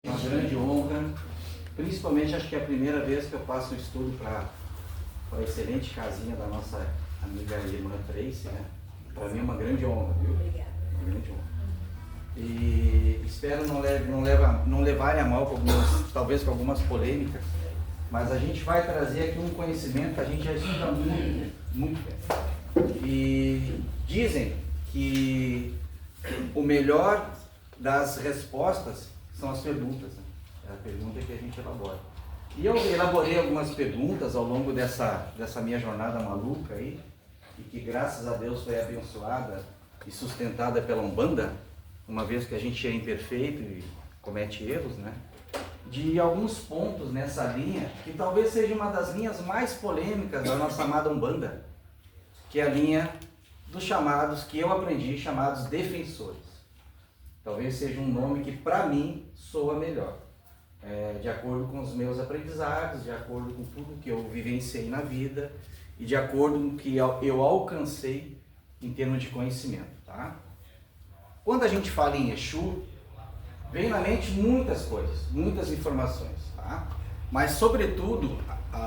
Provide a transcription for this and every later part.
Uma grande honra, principalmente acho que é a primeira vez que eu faço um estudo para a excelente casinha da nossa amiga irmã Tracy, né? Para mim é uma grande honra, viu? Obrigada. Uma grande honra. E espero não levarem a mal com talvez com algumas polêmicas, mas a gente vai trazer aqui um conhecimento que a gente já estuda muito, muito bem. E dizem que o melhor das respostas são as perguntas, né? É a pergunta que a gente elabora. E eu elaborei algumas perguntas ao longo dessa minha jornada maluca aí, e que graças a Deus foi abençoada e sustentada pela Umbanda, uma vez que a gente é imperfeito e comete erros, né? De alguns pontos nessa linha, que talvez seja uma das linhas mais polêmicas da nossa amada Umbanda, que é a linha dos chamados, que eu aprendi, chamados defensores. Talvez seja um nome que para mim soa melhor, de acordo com os meus aprendizados, de acordo com tudo que eu vivenciei na vida e de acordo com o que eu alcancei em termos de conhecimento, tá? Quando a gente fala em Exu, vem na mente muitas coisas, muitas informações, tá? Mas sobretudo,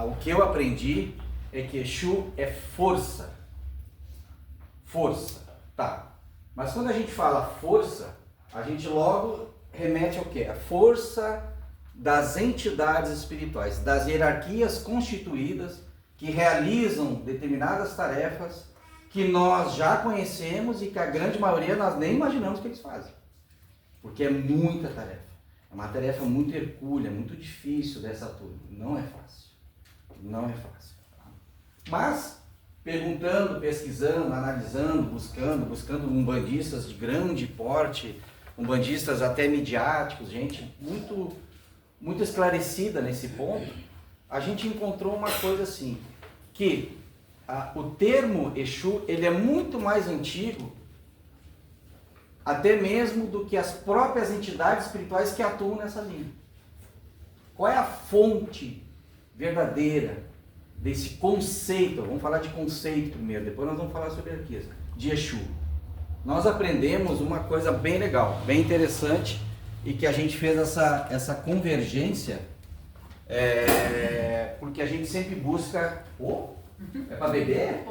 o que eu aprendi é que Exu é força. Força, tá? Mas quando a gente fala força, a gente logo remete ao quê? A força das entidades espirituais, das hierarquias constituídas que realizam determinadas tarefas que nós já conhecemos e que a grande maioria nós nem imaginamos que eles fazem. Porque é muita tarefa. É uma tarefa muito hercúlea, muito difícil dessa turma. Não é fácil. Não é fácil. Tá? Mas, perguntando, pesquisando, analisando, buscando umbandistas de grande porte, umbandistas até midiáticos, gente muito esclarecida nesse ponto, a gente encontrou uma coisa assim, que o termo Exu, ele é muito mais antigo, até mesmo do que as próprias entidades espirituais que atuam nessa linha. Qual é a fonte verdadeira desse conceito? Vamos falar de conceito primeiro, depois nós vamos falar sobre hierarquias, de Exu. Nós aprendemos uma coisa bem legal, bem interessante, e que a gente fez essa convergência, porque a gente sempre busca... é para beber?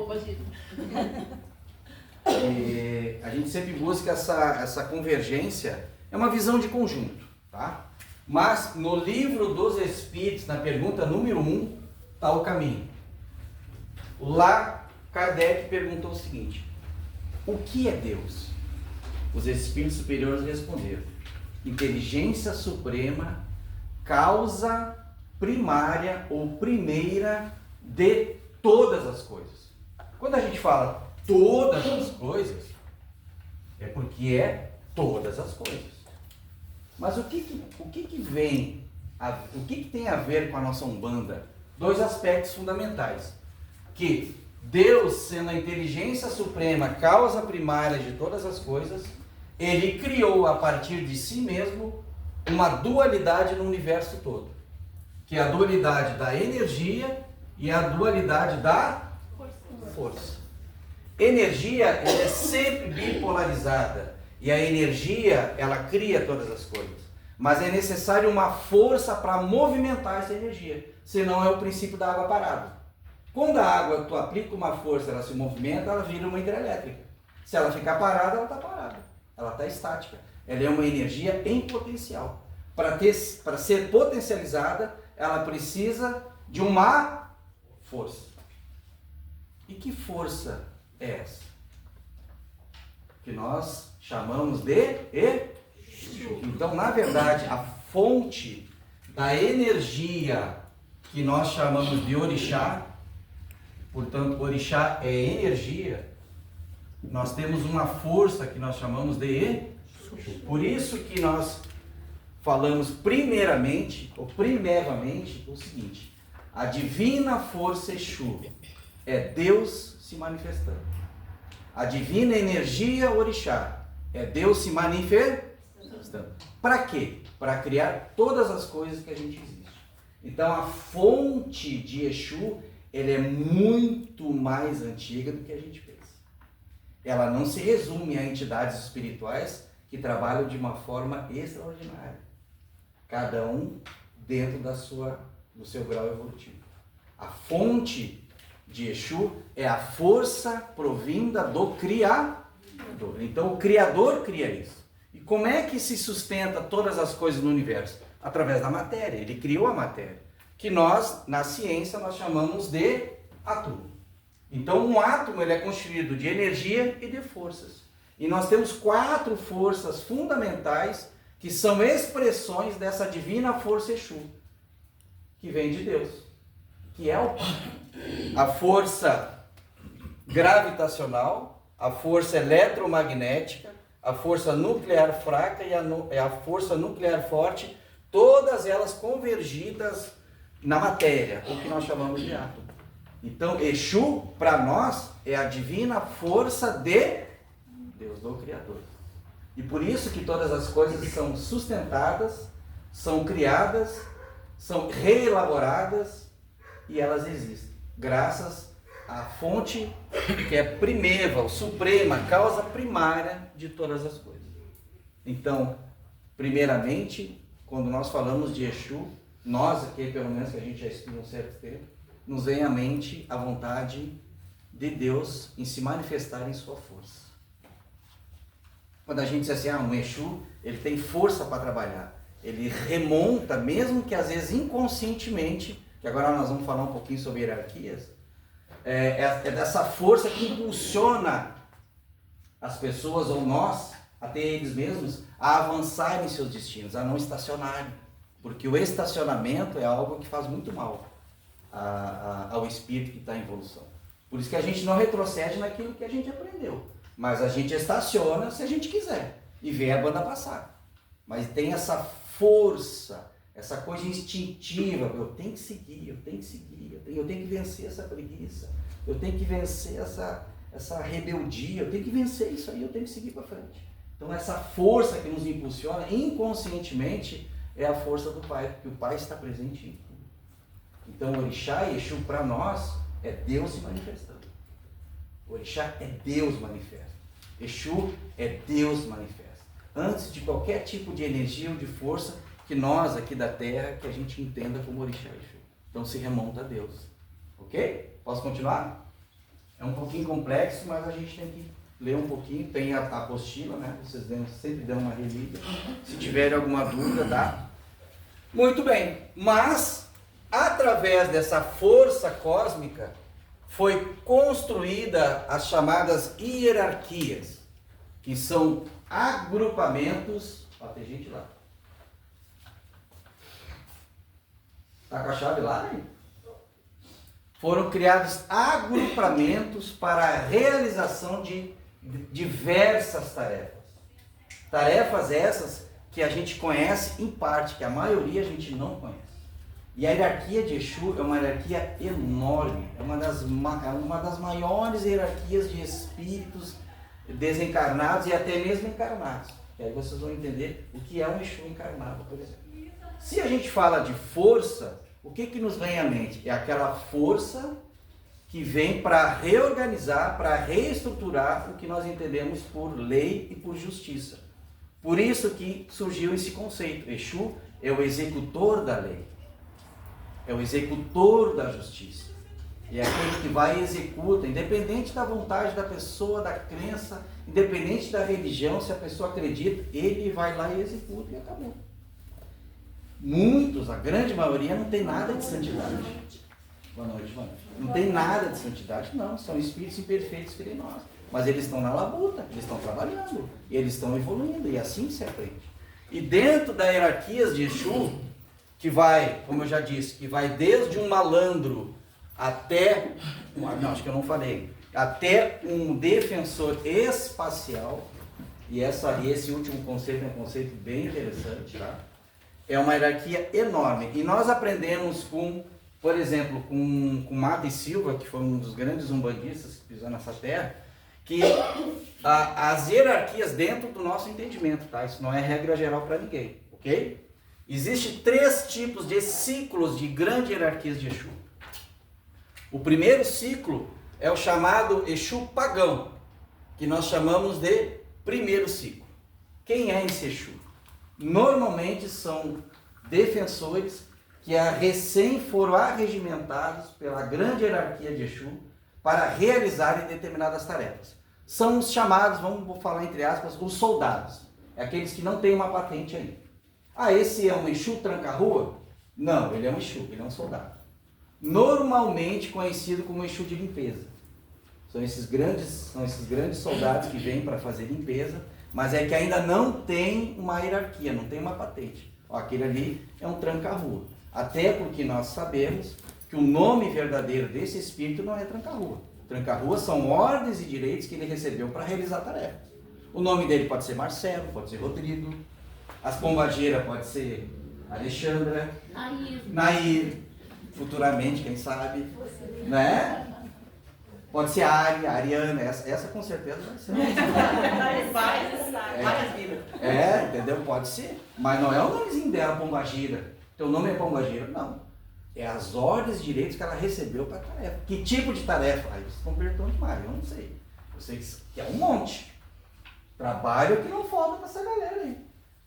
A gente sempre busca essa convergência, é uma visão de conjunto, tá? Mas no livro dos Espíritos, na pergunta número 1, está o caminho. Lá, Kardec perguntou o seguinte: o que é Deus? Os Espíritos superiores responderam: inteligência suprema, causa primária ou primeira de todas as coisas. Quando a gente fala todas as coisas, é porque é todas as coisas. Mas o que tem a ver com a nossa Umbanda? Dois aspectos fundamentais. Que Deus, sendo a inteligência suprema, causa primária de todas as coisas, Ele criou a partir de si mesmo uma dualidade no universo todo. Que é a dualidade da energia e a dualidade da força. Energia é sempre bipolarizada e a energia ela cria todas as coisas, mas é necessário uma força para movimentar essa energia, senão é o princípio da água parada. Quando a água tu aplica uma força, ela se movimenta, ela vira uma hidrelétrica. Se ela ficar parada, ela está parada, ela está estática. Ela é uma energia em potencial. Para ser potencializada, ela precisa de uma força. E que força é essa? Que nós chamamos de Exu. Então, na verdade, a fonte da energia que nós chamamos de Orixá, portanto, Orixá é energia, nós temos uma força que nós chamamos de Exu. Por isso que nós falamos primeiramente, ou primevamente, o seguinte: a divina força Exu é Deus se manifestando. A divina energia Orixá é Deus se manifestando. Para quê? Para criar todas as coisas que a gente existe. Então a fonte de Exu, ela é muito mais antiga do que a gente pensa. Ela não se resume a entidades espirituais que trabalham de uma forma extraordinária. cada um dentro do seu grau evolutivo. A fonte de Exu é a força provinda do Criador. Então o Criador cria isso. E como é que se sustenta todas as coisas no universo? Através da matéria. Ele criou a matéria, que nós, na ciência, nós chamamos de átomo. Então um átomo ele é constituído de energia e de forças. E nós temos 4 forças fundamentais que são expressões dessa divina força Exu, que vem de Deus, que é o Pai. A força gravitacional, a força eletromagnética, a força nuclear fraca e a força nuclear forte, todas elas convergidas na matéria, o que nós chamamos de átomo. Então, Exu, para nós, é a divina força de Deus, do Criador. E por isso que todas as coisas são sustentadas, são criadas, são reelaboradas e elas existem, graças à fonte que é primeva, o suprema, a causa primária de todas as coisas. Então, primeiramente, quando nós falamos de Exu, nós aqui, pelo menos que a gente já estuda um certo tempo, nos vem à mente a vontade de Deus em se manifestar em sua força. Quando a gente diz assim, um Exu, ele tem força para trabalhar. Ele remonta, mesmo que às vezes inconscientemente, que agora nós vamos falar um pouquinho sobre hierarquias, é dessa força que impulsiona as pessoas ou nós, até eles mesmos, a avançarem em seus destinos, a não estacionarem. Porque o estacionamento é algo que faz muito mal ao espírito que está em evolução. Por isso que a gente não retrocede naquilo que a gente aprendeu. Mas a gente estaciona se a gente quiser e vê a banda passar. Mas tem essa força, essa coisa instintiva, eu tenho que seguir, eu tenho que vencer essa preguiça, eu tenho que vencer essa rebeldia, eu tenho que vencer isso aí, eu tenho que seguir para frente. Então essa força que nos impulsiona inconscientemente é a força do Pai, porque o Pai está presente em tudo. Então o Orixá e Exu para nós é Deus se manifestando. O Orixá é Deus manifesta. Exu é Deus manifesta. Antes de qualquer tipo de energia ou de força que nós aqui da Terra, que a gente entenda como Orixá e Exu. Então se remonta a Deus. Ok? Posso continuar? É um pouquinho complexo, mas a gente tem que ler um pouquinho. Tem a apostila, né? Vocês sempre dão uma relida. Se tiverem alguma dúvida, dá. Muito bem. Mas, através dessa força cósmica, foi construída as chamadas hierarquias, que são agrupamentos. Ó, tem gente lá. Tá com a chave lá, hein? Foram criados agrupamentos para a realização de diversas tarefas. Tarefas essas que a gente conhece em parte, que a maioria a gente não conhece. E a hierarquia de Exu é uma hierarquia enorme, é uma das maiores hierarquias de espíritos desencarnados e até mesmo encarnados. E aí vocês vão entender o que é um Exu encarnado, por exemplo. Se a gente fala de força, o que nos vem à mente? É aquela força que vem para reorganizar, para reestruturar o que nós entendemos por lei e por justiça. Por isso que surgiu esse conceito. Exu é o executor da lei. É o executor da justiça. E é aquele que vai e executa, independente da vontade da pessoa, da crença, independente da religião, se a pessoa acredita, ele vai lá e executa e acabou. Muitos, a grande maioria, não tem nada de santidade. Boa noite, mano. Não tem nada de santidade, não. São espíritos imperfeitos que nem nós. Mas eles estão na labuta, eles estão trabalhando, eles estão evoluindo, e assim se aprende. E dentro das hierarquias de Exu, que vai, como eu já disse, que vai desde um malandro até, não, acho que eu não falei, até um defensor espacial, e esse último conceito é um conceito bem interessante, tá? É uma hierarquia enorme. E nós aprendemos com, por exemplo, com Mata e Silva, que foi um dos grandes umbandistas que pisou nessa terra, que as hierarquias dentro do nosso entendimento, tá? Isso não é regra geral para ninguém, ok? Existem 3 tipos de ciclos de grandes hierarquias de Exu. O primeiro ciclo é o chamado Exu pagão, que nós chamamos de primeiro ciclo. Quem é esse Exu? Normalmente são defensores que recém foram arregimentados pela grande hierarquia de Exu para realizarem determinadas tarefas. São os chamados, vamos falar entre aspas, os soldados. É aqueles que não têm uma patente ainda. Ah, esse é um Exu tranca-rua? Não, ele é um Exu, ele é um soldado. Normalmente conhecido como Exu de limpeza. São esses grandes soldados que vêm para fazer limpeza, mas é que ainda não tem uma hierarquia, não tem uma patente. Ó, aquele ali é um tranca-rua. Até porque nós sabemos que o nome verdadeiro desse espírito não é tranca-rua. Tranca-rua são ordens e direitos que ele recebeu para realizar tarefas. O nome dele pode ser Marcelo, pode ser Rodrigo, as pombageiras pode ser Alexandra, Nair, futuramente, quem sabe, né? Pode ser Ariana, essa com certeza vai ser. Várias vidas. Entendeu? Pode ser. Mas não é o nomezinho dela, Pombagira. Teu nome é Pombagira? Não. É as ordens e direitos que ela recebeu para a tarefa. Que tipo de tarefa? Aí vocês estão perguntando demais, eu não sei. Eu sei que é um monte. Trabalho que não falta para essa galera aí.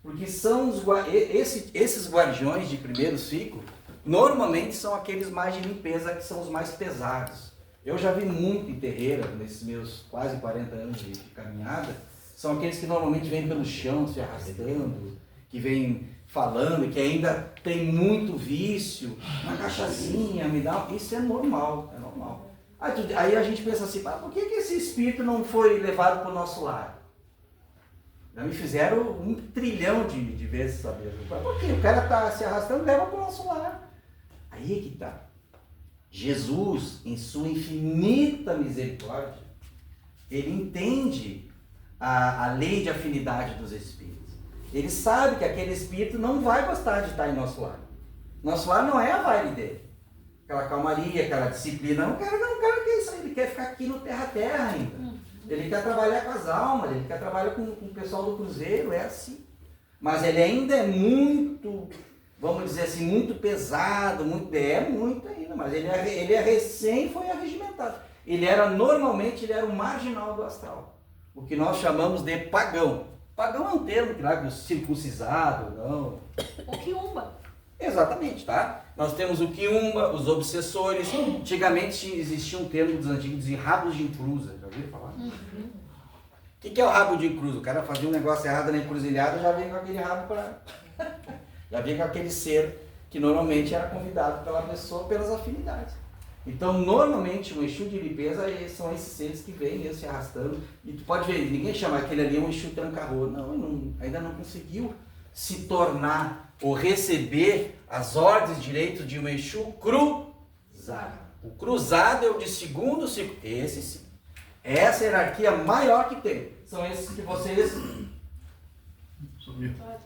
Porque são esses guardiões de primeiro ciclo, normalmente são aqueles mais de limpeza, que são os mais pesados. Eu já vi muito em terreira, nesses meus quase 40 anos de caminhada, são aqueles que normalmente vêm pelo chão, se arrastando, que vêm falando, que ainda tem muito vício, uma cachaçinha, me dá... Isso é normal, é normal. Aí a gente pensa assim, por que esse espírito não foi levado para o nosso lar? Já me fizeram 1 trilhão de vezes saber. Por quê? O cara está se arrastando, leva para o nosso lar. Aí é que está. Jesus, em sua infinita misericórdia, ele entende a lei de afinidade dos espíritos. Ele sabe que aquele espírito não vai gostar de estar em nosso lar. Nosso lar não é a vibe dele. Aquela calmaria, aquela disciplina. O cara não quer isso, ele quer ficar aqui no terra-terra ainda. Ele quer trabalhar com as almas, ele quer trabalhar com o pessoal do cruzeiro, é assim. Mas ele ainda é muito, vamos dizer assim, muito pesado, muito ainda, mas ele foi arregimentado. Normalmente ele era o marginal do astral. O que nós chamamos de pagão. Pagão é um termo que lá, circuncisado, não. O quiumba. Exatamente, tá? Nós temos o quiumba, os obsessores. Antigamente existia um termo dos antigos de rabos de encruza. Já ouviram falar? O que é o rabo de encruza? O cara fazia um negócio errado na encruzilhada, já vem com aquele rabo para... já vem com aquele ser que normalmente era convidado pela pessoa pelas afinidades. Então, normalmente, um Exu de limpeza são esses seres que vêm se arrastando. E tu pode ver, ninguém chama aquele ali um Exu tranca-rua. Não, ainda não conseguiu se tornar ou receber as ordens e direitos de um Exu cruzado. O cruzado é o de segundo ciclo. Esse sim. Essa hierarquia maior que tem. São esses que vocês... Sumiu. Olha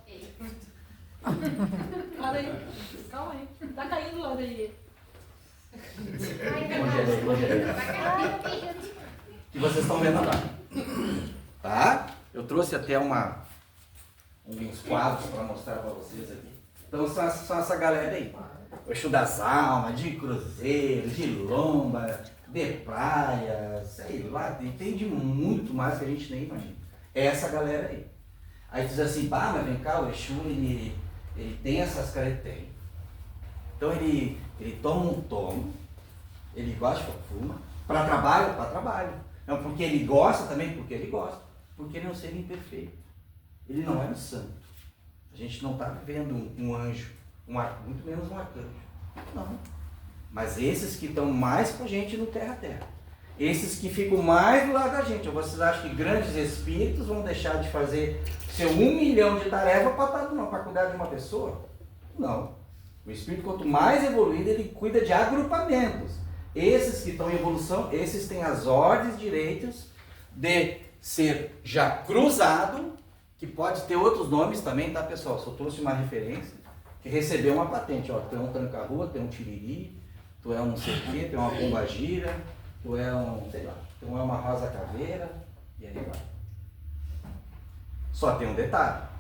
aí. Calma aí. Tá caindo lá daí. Que vocês estão vendo lá. Tá? Eu trouxe até uns quadros para mostrar para vocês aqui. Então são essa galera aí. O Exu das Almas, de Cruzeiro, de Lomba, de Praia, sei lá, tem de muito mais que a gente nem imagina. É essa galera aí. Aí diz assim, mas vem cá, o Exu, ele tem essas características. Então ele toma um tomo, ele gosta de fuma, para trabalho. Não, porque ele gosta também, porque ele gosta. Porque ele é um ser imperfeito. Ele não é um santo. A gente não está vivendo um anjo, muito menos um arcanjo. Não. Mas esses que estão mais com a gente no terra-terra. Esses que ficam mais do lado da gente. Ou vocês acham que grandes espíritos vão deixar de fazer seu 1 milhão de tarefas para cuidar de uma pessoa? Não. O espírito, quanto mais evoluído, ele cuida de agrupamentos. Esses que estão em evolução, esses têm as ordens, direitos de ser já cruzado, que pode ter outros nomes também, tá, pessoal? Só trouxe uma referência, que recebeu uma patente. Ó, tu é um tranca-rua, tu é um tiriri, tu é um não sei o quê, tu é uma pombagira, tu é um, sei lá, tu é uma rosa caveira, e aí vai. Só tem um detalhe.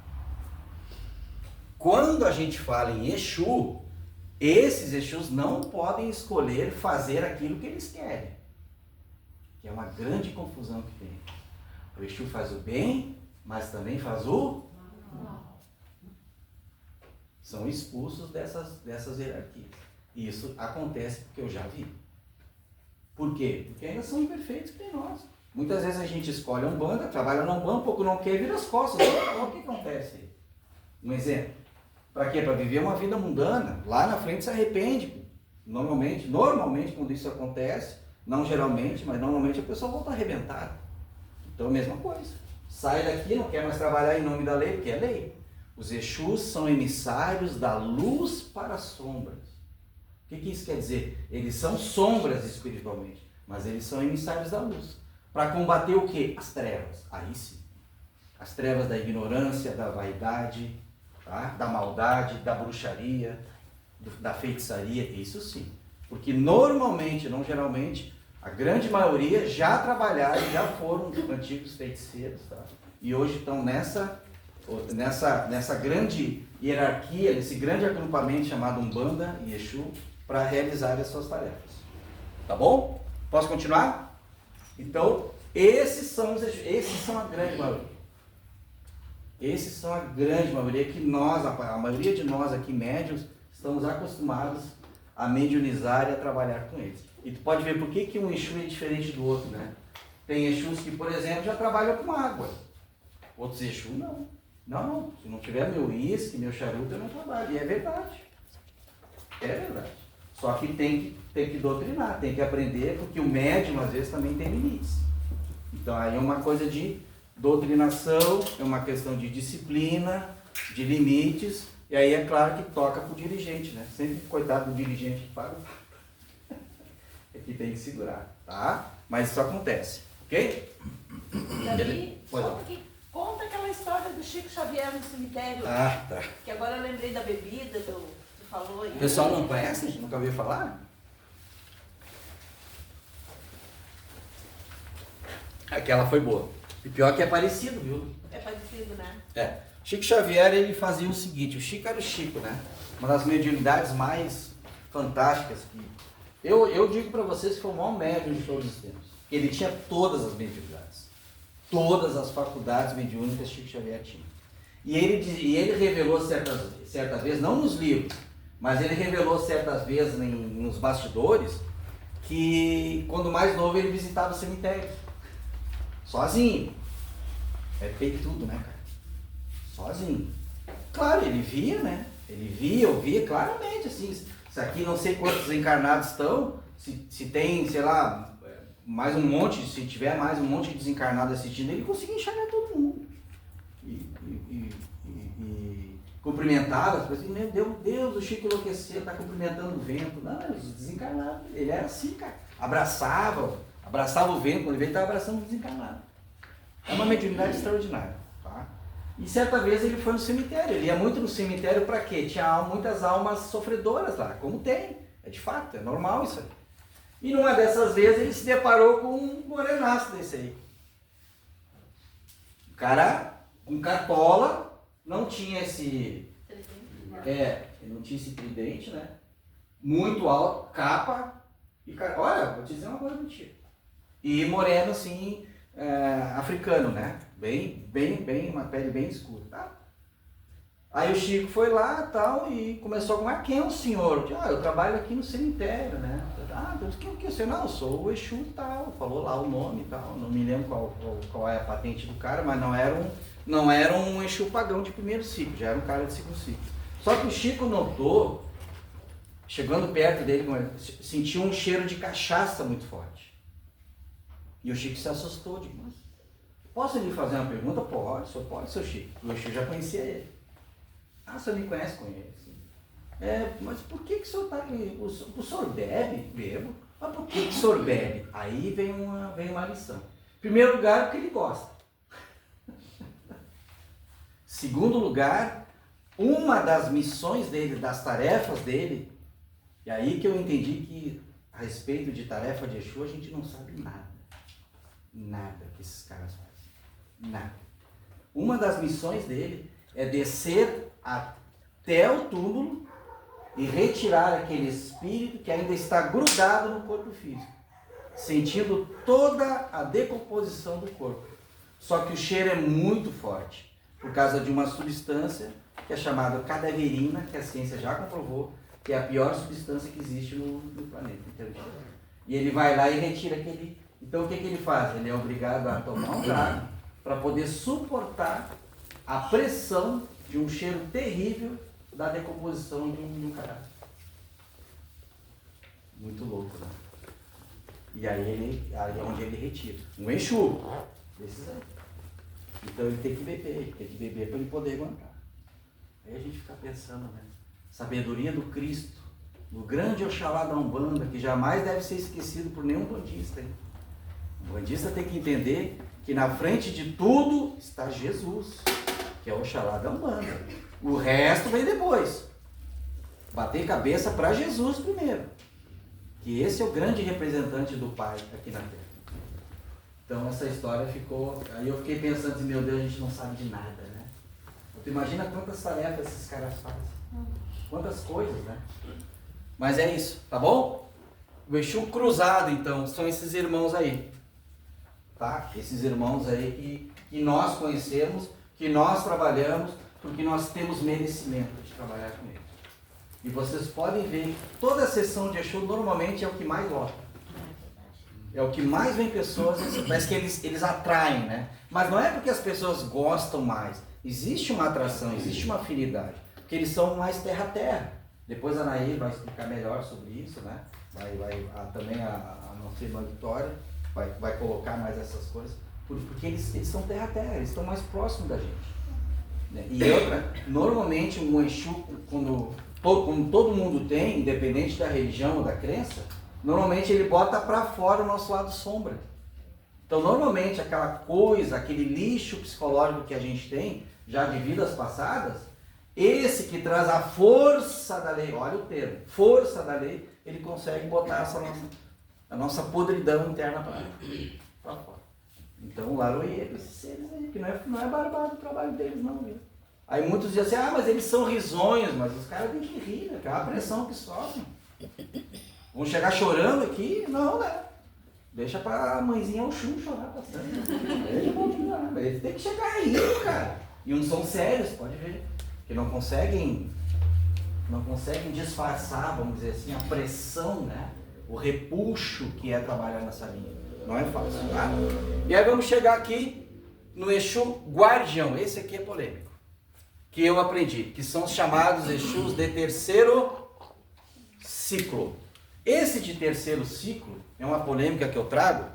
Quando a gente fala em Exu, esses Exus não podem escolher fazer aquilo que eles querem. Que é uma grande confusão que tem. O Exu faz o bem, mas também faz o mal. são expulsos dessas hierarquias. E isso acontece porque eu já vi. Por quê? Porque ainda são imperfeitos que nem nós. Muitas vezes a gente escolhe a Umbanda, trabalha na Umbanda, um pouco não quer, vira as costas. O que acontece aí? Um exemplo. Para quê? Para viver uma vida mundana. Lá na frente se arrepende. Normalmente quando isso acontece, não geralmente, mas normalmente a pessoa volta arrebentada. Então a mesma coisa. Sai daqui, não quer mais trabalhar em nome da lei, porque é lei. Os Exus são emissários da luz para as sombras. O que isso quer dizer? Eles são sombras espiritualmente, mas eles são emissários da luz. Para combater o quê? As trevas. Aí sim. As trevas da ignorância, da vaidade, tá? Da maldade, da bruxaria, da feitiçaria, isso sim. Porque normalmente, não geralmente, a grande maioria já trabalharam, já foram antigos feiticeiros, tá? E hoje estão nessa grande hierarquia, nesse grande agrupamento chamado Umbanda e Exu, para realizar as suas tarefas. Tá bom? Posso continuar? Então, esses são a grande maioria. Esses são a grande maioria que nós, a maioria de nós aqui médiuns, estamos acostumados a mediunizar e a trabalhar com eles. E tu pode ver por que um Exu é diferente do outro, né? Tem Exus que, por exemplo, já trabalham com água. Outros Exu não. Não, se não tiver meu uísque, meu charuto, eu não trabalho. E é verdade. É verdade. Só que tem que doutrinar, tem que aprender, porque o médium, às vezes, também tem limites. Então, aí é uma coisa de doutrinação, é uma questão de disciplina, de limites, e aí é claro que toca para o dirigente, né? Sempre, coitado do dirigente que paga, é que tem que segurar, tá? Mas isso acontece, ok? Davi, conta aquela história do Chico Xavier no cemitério. Ah, tá. Que agora eu lembrei da bebida, tu falou aí. O pessoal não conhece? Nunca ouviu falar? Aquela foi boa. E pior que é parecido, viu? É parecido, né? É. Chico Xavier, ele fazia o seguinte, o Chico era o Chico, né? Uma das mediunidades mais fantásticas que... Eu digo para vocês que foi o maior médium de todos os tempos. Ele tinha todas as mediunidades. Todas as faculdades mediúnicas Chico Xavier tinha. E ele revelou certas vezes, não nos livros, mas ele revelou certas vezes nos bastidores, que quando mais novo ele visitava o cemitério. Sozinho. É feito tudo, né, cara? Sozinho. Claro, ele via, né? Eu via claramente, assim, se aqui não sei quantos encarnados estão, se tem, sei lá, mais um monte, se tiver mais um monte de desencarnado assistindo, ele conseguia enxergar todo mundo. E cumprimentava, assim, meu Deus, o Chico enlouqueceu, está cumprimentando o vento. Não, os desencarnados, ele era assim, cara. Abraçava o vento, quando ele estava abraçando o desencarnado. É uma mediunidade extraordinária, tá? E certa vez ele foi no cemitério, ele ia muito no cemitério para quê? Tinha muitas almas sofredoras lá, como tem, é de fato, é normal isso aí. E numa dessas vezes ele se deparou com um morenaço desse aí. O cara, com cartola, não tinha esse... ele não tinha esse tridente, né? Muito alto, capa, e cara, olha, vou te dizer uma coisa mentira. E moreno assim, africano, né? Bem, uma pele bem escura, tá? Aí o Chico foi lá tal, e começou a falar, quem é o senhor? Eu trabalho aqui no cemitério, né? Quem é o senhor? Não, eu sou o Exu e tal. Falou lá o nome e tal, não me lembro qual é a patente do cara, mas não era um Exu pagão de primeiro ciclo, já era um cara de segundo ciclo. Só que o Chico notou, chegando perto dele, sentiu um cheiro de cachaça muito forte. E o Chico se assustou, digo, mas posso lhe fazer uma pergunta? Pode, o senhor pode, seu Chico. O Exu já conhecia ele. O senhor me conhece? Conheço. Mas por que o senhor está aqui? O senhor bebe? Bebo. Mas por que o senhor bebe? Aí vem uma lição. Em primeiro lugar, porque ele gosta. Segundo lugar, uma das missões dele, das tarefas dele, e aí que eu entendi que a respeito de tarefa de Exu a gente não sabe nada. Nada que esses caras fazem. Nada. Uma das missões dele é descer até o túmulo e retirar aquele espírito que ainda está grudado no corpo físico, sentindo toda a decomposição do corpo. Só que o cheiro é muito forte, por causa de uma substância que é chamada cadaverina, que a ciência já comprovou, que é a pior substância que existe no planeta. Entendeu? E ele vai lá e retira aquele... Então o que ele faz? Ele é obrigado a tomar um trago para poder suportar a pressão de um cheiro terrível da decomposição de um cadáver. Muito louco, né? E aí é onde ele retira. Um Exu, desses aí. Então ele tem que beber para ele poder aguentar. Aí a gente fica pensando, né? Sabedoria do Cristo, do grande Oxalá da Umbanda, que jamais deve ser esquecido por nenhum bandista. Hein? O bandista tem que entender que na frente de tudo está Jesus, que é o Oxalá da Umbanda. O resto vem depois. Bater cabeça para Jesus primeiro. Que esse é o grande representante do Pai aqui na Terra. Então essa história ficou... Aí eu fiquei pensando assim, meu Deus, a gente não sabe de nada, né? Tu imagina quantas tarefas esses caras fazem. Quantas coisas, né? Mas é isso, tá bom? O Exu cruzado, então, são esses irmãos aí. Tá? Esses irmãos aí que nós conhecemos, que nós trabalhamos, porque nós temos merecimento de trabalhar com eles. E vocês podem ver que toda a sessão de Exu normalmente é o que mais lota. É o que mais vem pessoas, parece que eles atraem, né? Mas não é porque as pessoas gostam mais. Existe uma atração, existe uma afinidade. Porque eles são mais terra-terra. Depois a Nair vai explicar melhor sobre isso, né? Também a nossa irmã Vitória vai colocar mais essas coisas. Porque eles são terra-terra, eles estão mais próximos da gente. E outra, normalmente um Exu, como todo mundo tem, independente da religião ou da crença, normalmente ele bota para fora o nosso lado sombra. Então normalmente aquela coisa, aquele lixo psicológico que a gente tem, já de vidas passadas, esse que traz a força da lei, olha o termo, força da lei, ele consegue botar a nossa podridão interna para fora. Então o Laroie, esses seres aí, que não é barbado o trabalho deles não, viu? Aí muitos dizem assim, mas eles são risonhos, mas os caras têm que rir, né? Que é a pressão que sofrem. Vão chegar chorando aqui? Não, né? Deixa pra mãezinha Oxum chorar bastante. Eles têm que chegar rindo, cara. E uns são sérios, pode ver. Que não conseguem disfarçar, vamos dizer assim, a pressão, né? O repuxo que é trabalhar nessa linha. Não é fácil, tá? E aí vamos chegar aqui no Exu Guardião. Esse aqui é polêmico. Que eu aprendi, que são os chamados Exus de terceiro ciclo. Esse de terceiro ciclo é uma polêmica que eu trago,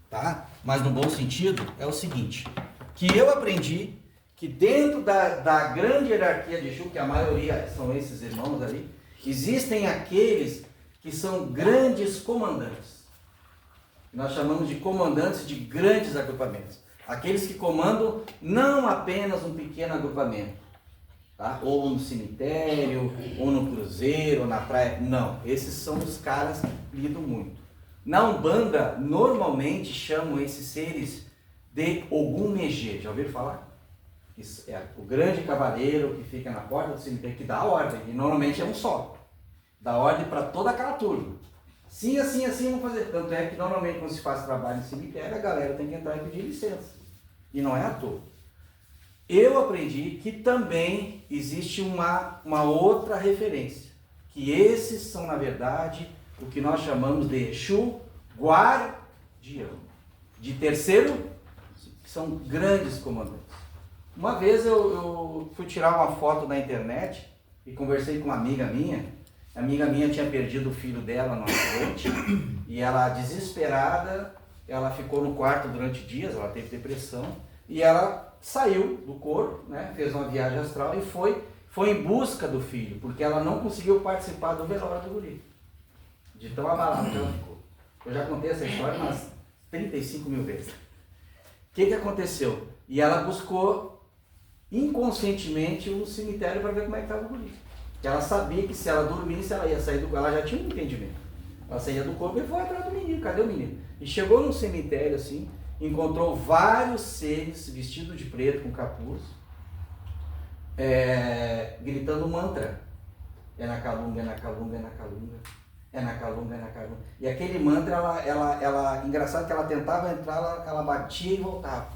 tá? Mas no bom sentido, é o seguinte, que eu aprendi que dentro da grande hierarquia de Exu, que a maioria são esses irmãos ali, existem aqueles que são grandes comandantes. Nós chamamos de comandantes de grandes agrupamentos. Aqueles que comandam não apenas um pequeno agrupamento, tá? Ou no cemitério, ou no cruzeiro, ou na praia. Não, esses são os caras que lidam muito. Na Umbanda, normalmente chamam esses seres de Ogum Megê. Já ouviram falar? Isso é o grande cavaleiro que fica na porta do cemitério, que dá a ordem, e normalmente é um só. Dá ordem para toda aquela turma. Sim, assim, vamos fazer. Tanto é que normalmente quando se faz trabalho em cemitério, a galera tem que entrar e pedir licença. E não é à toa. Eu aprendi que também existe uma outra referência. Que esses são, na verdade, o que nós chamamos de Exu Guardião. De terceiro, que são grandes comandantes. Uma vez eu fui tirar uma foto na internet e conversei com uma amiga minha. A amiga minha tinha perdido o filho dela no acidente e ela, desesperada, ela ficou no quarto durante dias, ela teve depressão e ela saiu do corpo, né, fez uma viagem astral e foi em busca do filho, porque ela não conseguiu participar do velório do guri, de tão abalada que ela ficou. Eu já contei essa história umas 35 mil vezes. O que aconteceu? E ela buscou inconscientemente o cemitério para ver como é que estava o guri. Que ela sabia que se ela dormisse, ela ia sair do corpo, ela já tinha um entendimento. Ela saía do corpo e foi atrás do menino, cadê o menino? E chegou num cemitério assim, encontrou vários seres vestidos de preto com capuz, gritando mantra. É na calunga, é na calunga, é na calunga, é na calunga, é na calunga. E aquele mantra, ela engraçado que ela tentava entrar, ela batia e voltava.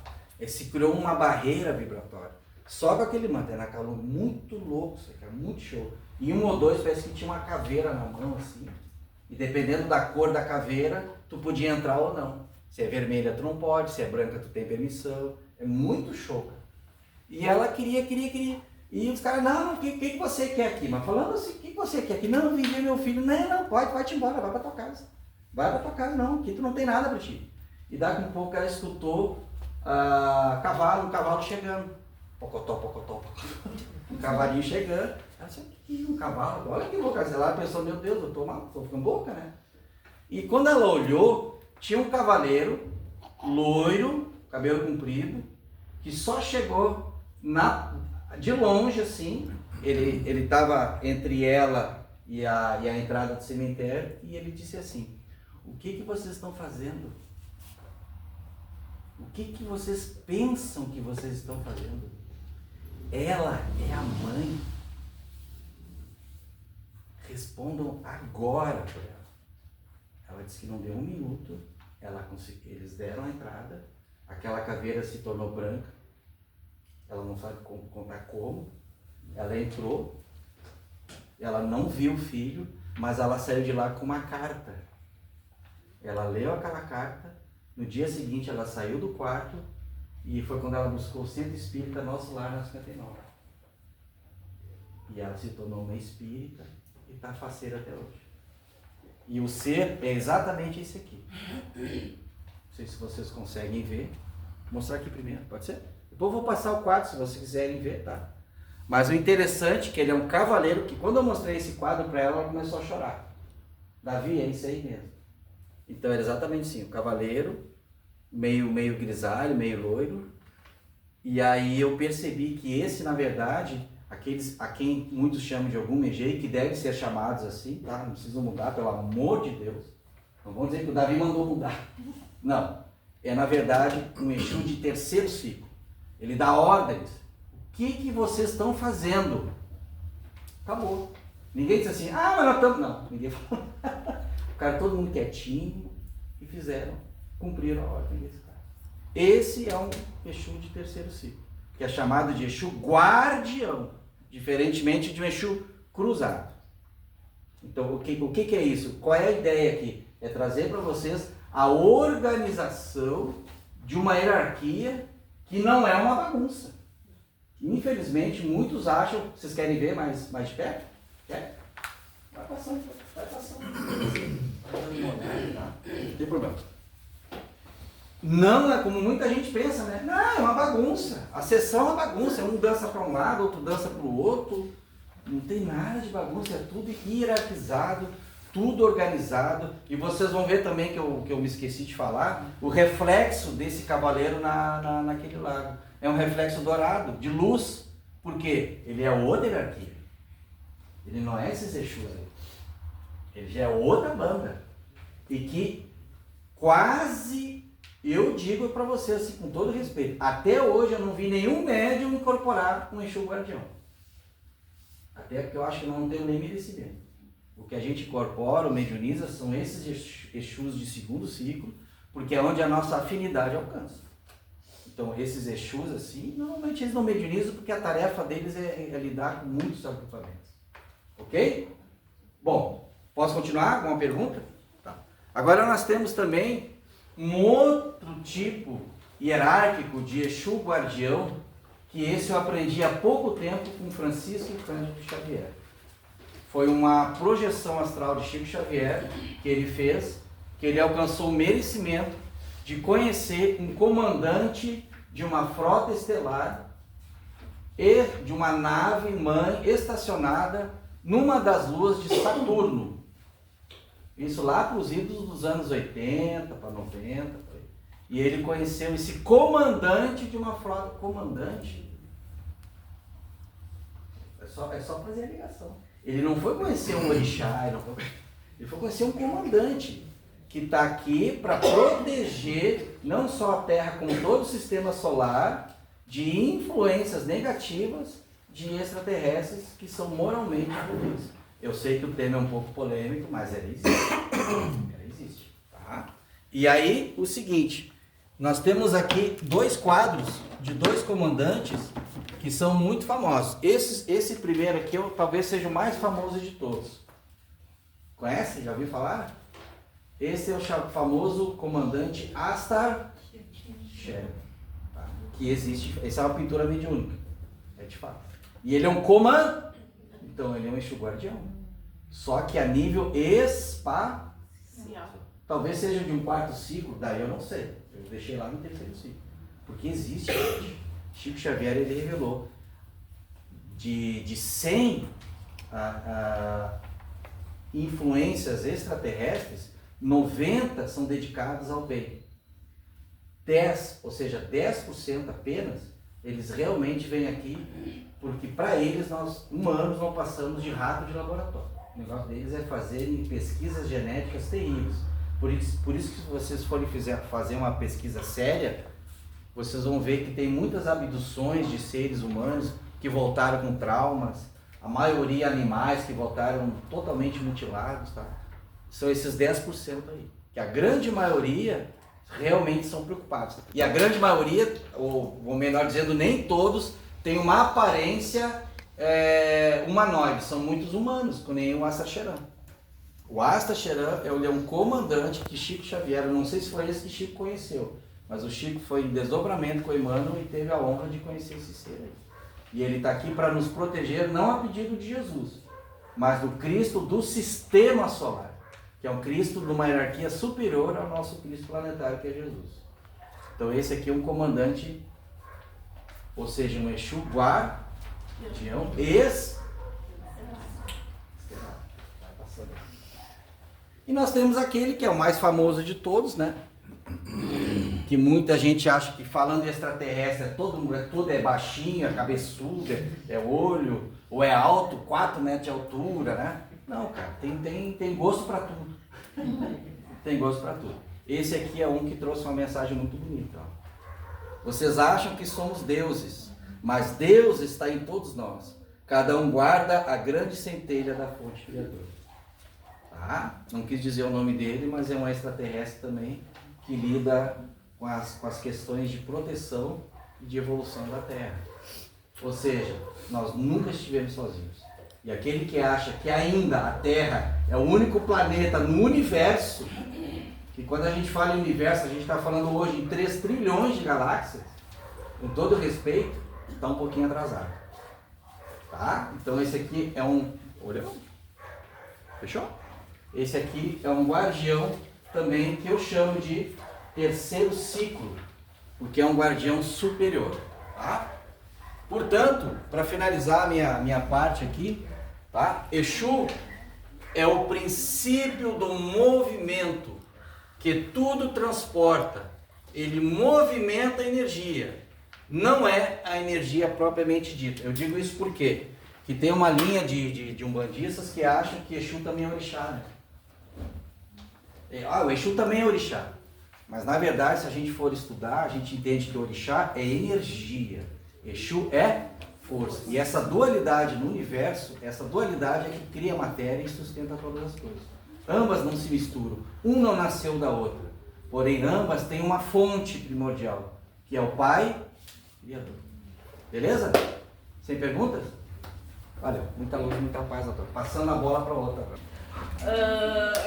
Se criou uma barreira vibratória. só com aquele manto. Era calor muito louco, isso aqui, era muito show. E um ou dois parece que tinha uma caveira na mão, assim. E dependendo da cor da caveira, tu podia entrar ou não. Se é vermelha, tu não pode. Se é branca, tu tem permissão. É muito show, cara. E ela queria. E os caras, não, o que você quer aqui? Mas falando assim, o que você quer aqui? Não, eu vim ver meu filho. Não, vai-te embora, vai pra tua casa. Vai pra tua casa, não, aqui tu não tem nada pra ti. E daqui um pouco ela escutou um cavalo chegando. Pocotó, pocotó, pocotó. Um cavalinho chegando. Ela disse, que um cavalo? Olha que louca. Ela pensou, meu Deus, eu tô ficando louca, né? E quando ela olhou, tinha um cavaleiro, loiro, cabelo comprido, que só chegou de longe, assim. Ele estava entre ela e a entrada do cemitério, e ele disse assim, o que vocês estão fazendo? O que vocês pensam que vocês estão fazendo? Ela é a mãe. Respondam agora por ela. Ela disse que não deu um minuto, eles deram a entrada, aquela caveira se tornou branca, ela não sabe contar como, ela entrou, ela não viu o filho, mas ela saiu de lá com uma carta. Ela leu aquela carta, no dia seguinte ela saiu do quarto e foi quando ela buscou o Centro Espírita Nosso Lar na 59. E ela se tornou uma espírita e está faceira até hoje. E o ser é exatamente esse aqui. Não sei se vocês conseguem ver. Vou mostrar aqui primeiro, pode ser? Depois eu vou passar o quadro se vocês quiserem ver, tá? Mas o interessante é que ele é um cavaleiro que quando eu mostrei esse quadro para ela, ela começou a chorar. Davi, é isso aí mesmo. Então era exatamente assim, o cavaleiro, meio grisalho, meio loiro. E aí eu percebi que esse, na verdade, aqueles a quem muitos chamam de algum Egei, que devem ser chamados assim, tá? Não precisam mudar, pelo amor de Deus. Não vamos dizer que o Davi mandou mudar. Não. É, na verdade, um Exu de terceiro ciclo. Ele dá ordens. O que vocês estão fazendo? Acabou. Ninguém disse assim, mas nós estamos... Não, ninguém falou. Ficaram todo mundo quietinho e cumpriram a ordem desse cara. Esse é um Exu de terceiro ciclo, que é chamado de Exu guardião, diferentemente de um Exu cruzado. Então, o que é isso? Qual é a ideia aqui? É trazer para vocês a organização de uma hierarquia que não é uma bagunça. Infelizmente, muitos acham... Vocês querem ver mais de perto? Quer? Vai passando. Vai dando uma olhada, tá? Não tem problema. Não é como muita gente pensa, né? Não, é uma bagunça. A sessão é uma bagunça. Um dança para um lado, outro dança para o outro. Não tem nada de bagunça, é tudo hierarquizado, tudo organizado. E vocês vão ver também que eu me esqueci de falar, o reflexo desse cavaleiro naquele lago. É um reflexo dourado, de luz. Por quê? Ele é outra hierarquia. Ele não é esses Exus aí. Ele já é outra banda. E que quase, eu digo para vocês assim, com todo respeito, até hoje eu não vi nenhum médium incorporar um Exu guardião. Até porque eu acho que eu não tenho nem merecimento. O que a gente incorpora, ou mediuniza, são esses Exus de segundo ciclo, porque é onde a nossa afinidade alcança. Então esses Exus assim, normalmente eles não mediunizam porque a tarefa deles é lidar com muitos agrupamentos. Ok? Bom, posso continuar com uma pergunta? Tá. Agora nós temos também um outro tipo hierárquico de Exu guardião, que esse eu aprendi há pouco tempo com Francisco Cândido Xavier. Foi uma projeção astral de Chico Xavier que ele fez, que ele alcançou o merecimento de conhecer um comandante de uma frota estelar e de uma nave mãe estacionada numa das luas de Saturno. Isso lá para os idos dos anos 80 para 90. E ele conheceu esse comandante de uma frota. Comandante? É só fazer a ligação. Ele não foi conhecer um orixá, ele foi conhecer um comandante que está aqui para proteger não só a Terra, como todo o sistema solar de influências negativas de extraterrestres que são moralmente ruins. Eu sei que o tema é um pouco polêmico, mas ela existe. Ela existe, tá? E aí, o seguinte, nós temos aqui 2 quadros de 2 comandantes que são muito famosos. Esse primeiro aqui talvez seja o mais famoso de todos. Conhece? Já ouviu falar? Esse é o famoso comandante Asta Sher, tá? Que existe. Essa é uma pintura mediúnica, é de fato. E ele é um comandante, então ele é um Exu guardião. Só que a nível espacial. Talvez seja de um 4º ciclo, daí eu não sei. Eu deixei lá no 3º ciclo. Porque existe, gente. Chico Xavier, ele revelou de 100 influências extraterrestres, 90 são dedicadas ao bem. 10, ou seja, 10% apenas, eles realmente vêm aqui porque para eles, nós humanos não passamos de rato de laboratório. O negócio deles é fazerem pesquisas genéticas terríveis. Por isso que se vocês forem fazer uma pesquisa séria, vocês vão ver que tem muitas abduções de seres humanos que voltaram com traumas, a maioria animais que voltaram totalmente mutilados, tá? São esses 10% aí, que a grande maioria realmente são preocupados. E a grande maioria, ou melhor dizendo, nem todos, tem uma aparência humanoide, são muitos humanos, como nem o Asta Cheran. O Asta Cheran ele é um comandante que Chico Xavier, eu não sei se foi esse que Chico conheceu, mas o Chico foi em desdobramento com o Emmanuel e teve a honra de conhecer esse ser aí. E ele está aqui para nos proteger, não a pedido de Jesus, mas do Cristo do sistema solar, que é um Cristo de uma hierarquia superior ao nosso Cristo planetário, que é Jesus. Então esse aqui é um comandante, ou seja, um Exu guardião E nós temos aquele que é o mais famoso de todos, né? Que muita gente acha que falando de extraterrestre, tudo é baixinho, é cabeçudo, é olho, ou é alto, 4 metros de altura, né? Não, cara, tem gosto para tudo. Tem gosto para tudo. Esse aqui é um que trouxe uma mensagem muito bonita. Ó. Vocês acham que somos deuses, mas Deus está em todos nós. Cada um guarda a grande centelha da fonte criadora. Tá? Não quis dizer o nome dele, mas é um extraterrestre também que lida com as questões de proteção e de evolução da Terra. Ou seja, nós nunca estivemos sozinhos. E aquele que acha que ainda a Terra é o único planeta no universo, que quando a gente fala em universo, a gente está falando hoje em 3 trilhões de galáxias, com todo respeito, está um pouquinho atrasado. Tá? Então esse aqui é um... Olhou? Fechou? Esse aqui é um guardião também que eu chamo de 3º ciclo, porque é um guardião superior. Tá? Portanto, para finalizar a minha parte aqui, tá? Exu é o princípio do movimento que tudo transporta. Ele movimenta a energia, não é a energia propriamente dita. Eu digo isso porque que tem uma linha de umbandistas que acham que Exu também é orixá, né? O Exu também é orixá. Mas na verdade, se a gente for estudar, a gente entende que orixá é energia. Exu é força. E essa dualidade no universo, essa dualidade é que cria a matéria e sustenta todas as coisas. Ambas não se misturam. Um não nasceu da outra. Porém, ambas têm uma fonte primordial, que é o Pai Criador. Beleza? Sem perguntas? Valeu. Muita luz, muita paz, doutor. Passando a bola para outra.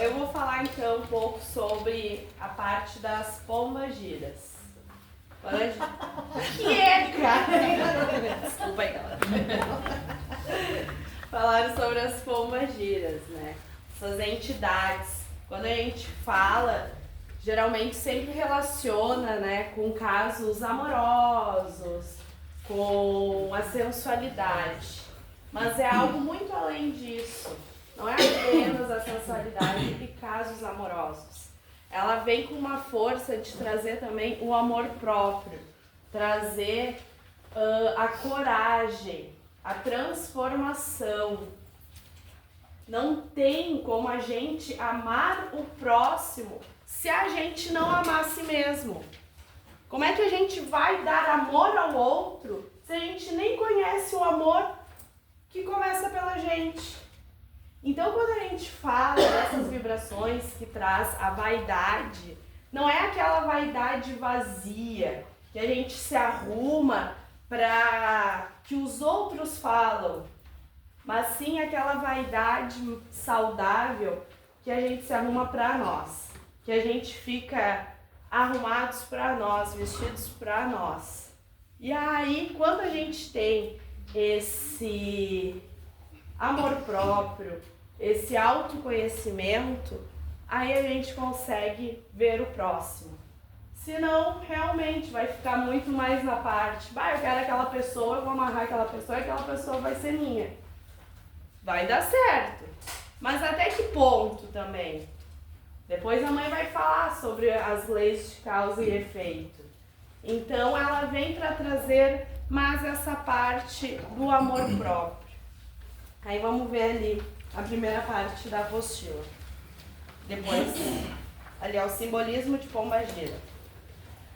Eu vou falar então um pouco sobre a parte das pombagiras. Que é, cara? Desculpa aí, galera. Falaram sobre as pombagiras, né? Essas entidades. Quando a gente fala, geralmente sempre relaciona, né, com casos amorosos, com a sensualidade. Mas é algo muito além disso. Não é apenas a sensualidade e casos amorosos. Ela vem com uma força de trazer também o amor próprio, trazer a coragem, a transformação. Não tem como a gente amar o próximo se a gente não amar a si mesmo. Como é que a gente vai dar amor ao outro se a gente nem conhece o amor que começa pela gente? Então, quando a gente fala dessas vibrações que traz a vaidade, não é aquela vaidade vazia, que a gente se arruma para que os outros falam, mas sim aquela vaidade saudável que a gente se arruma para nós, que a gente fica arrumados para nós, vestidos para nós. E aí, quando a gente tem esse amor próprio, esse autoconhecimento, aí a gente consegue ver o próximo. Senão, realmente, vai ficar muito mais na parte, eu quero aquela pessoa, eu vou amarrar aquela pessoa e aquela pessoa vai ser minha. Vai dar certo. Mas até que ponto também? Depois a mãe vai falar sobre as leis de causa e efeito. Então, ela vem para trazer mais essa parte do amor próprio. Aí vamos ver ali a primeira parte da apostila. Depois, ali é o simbolismo de Pombagira.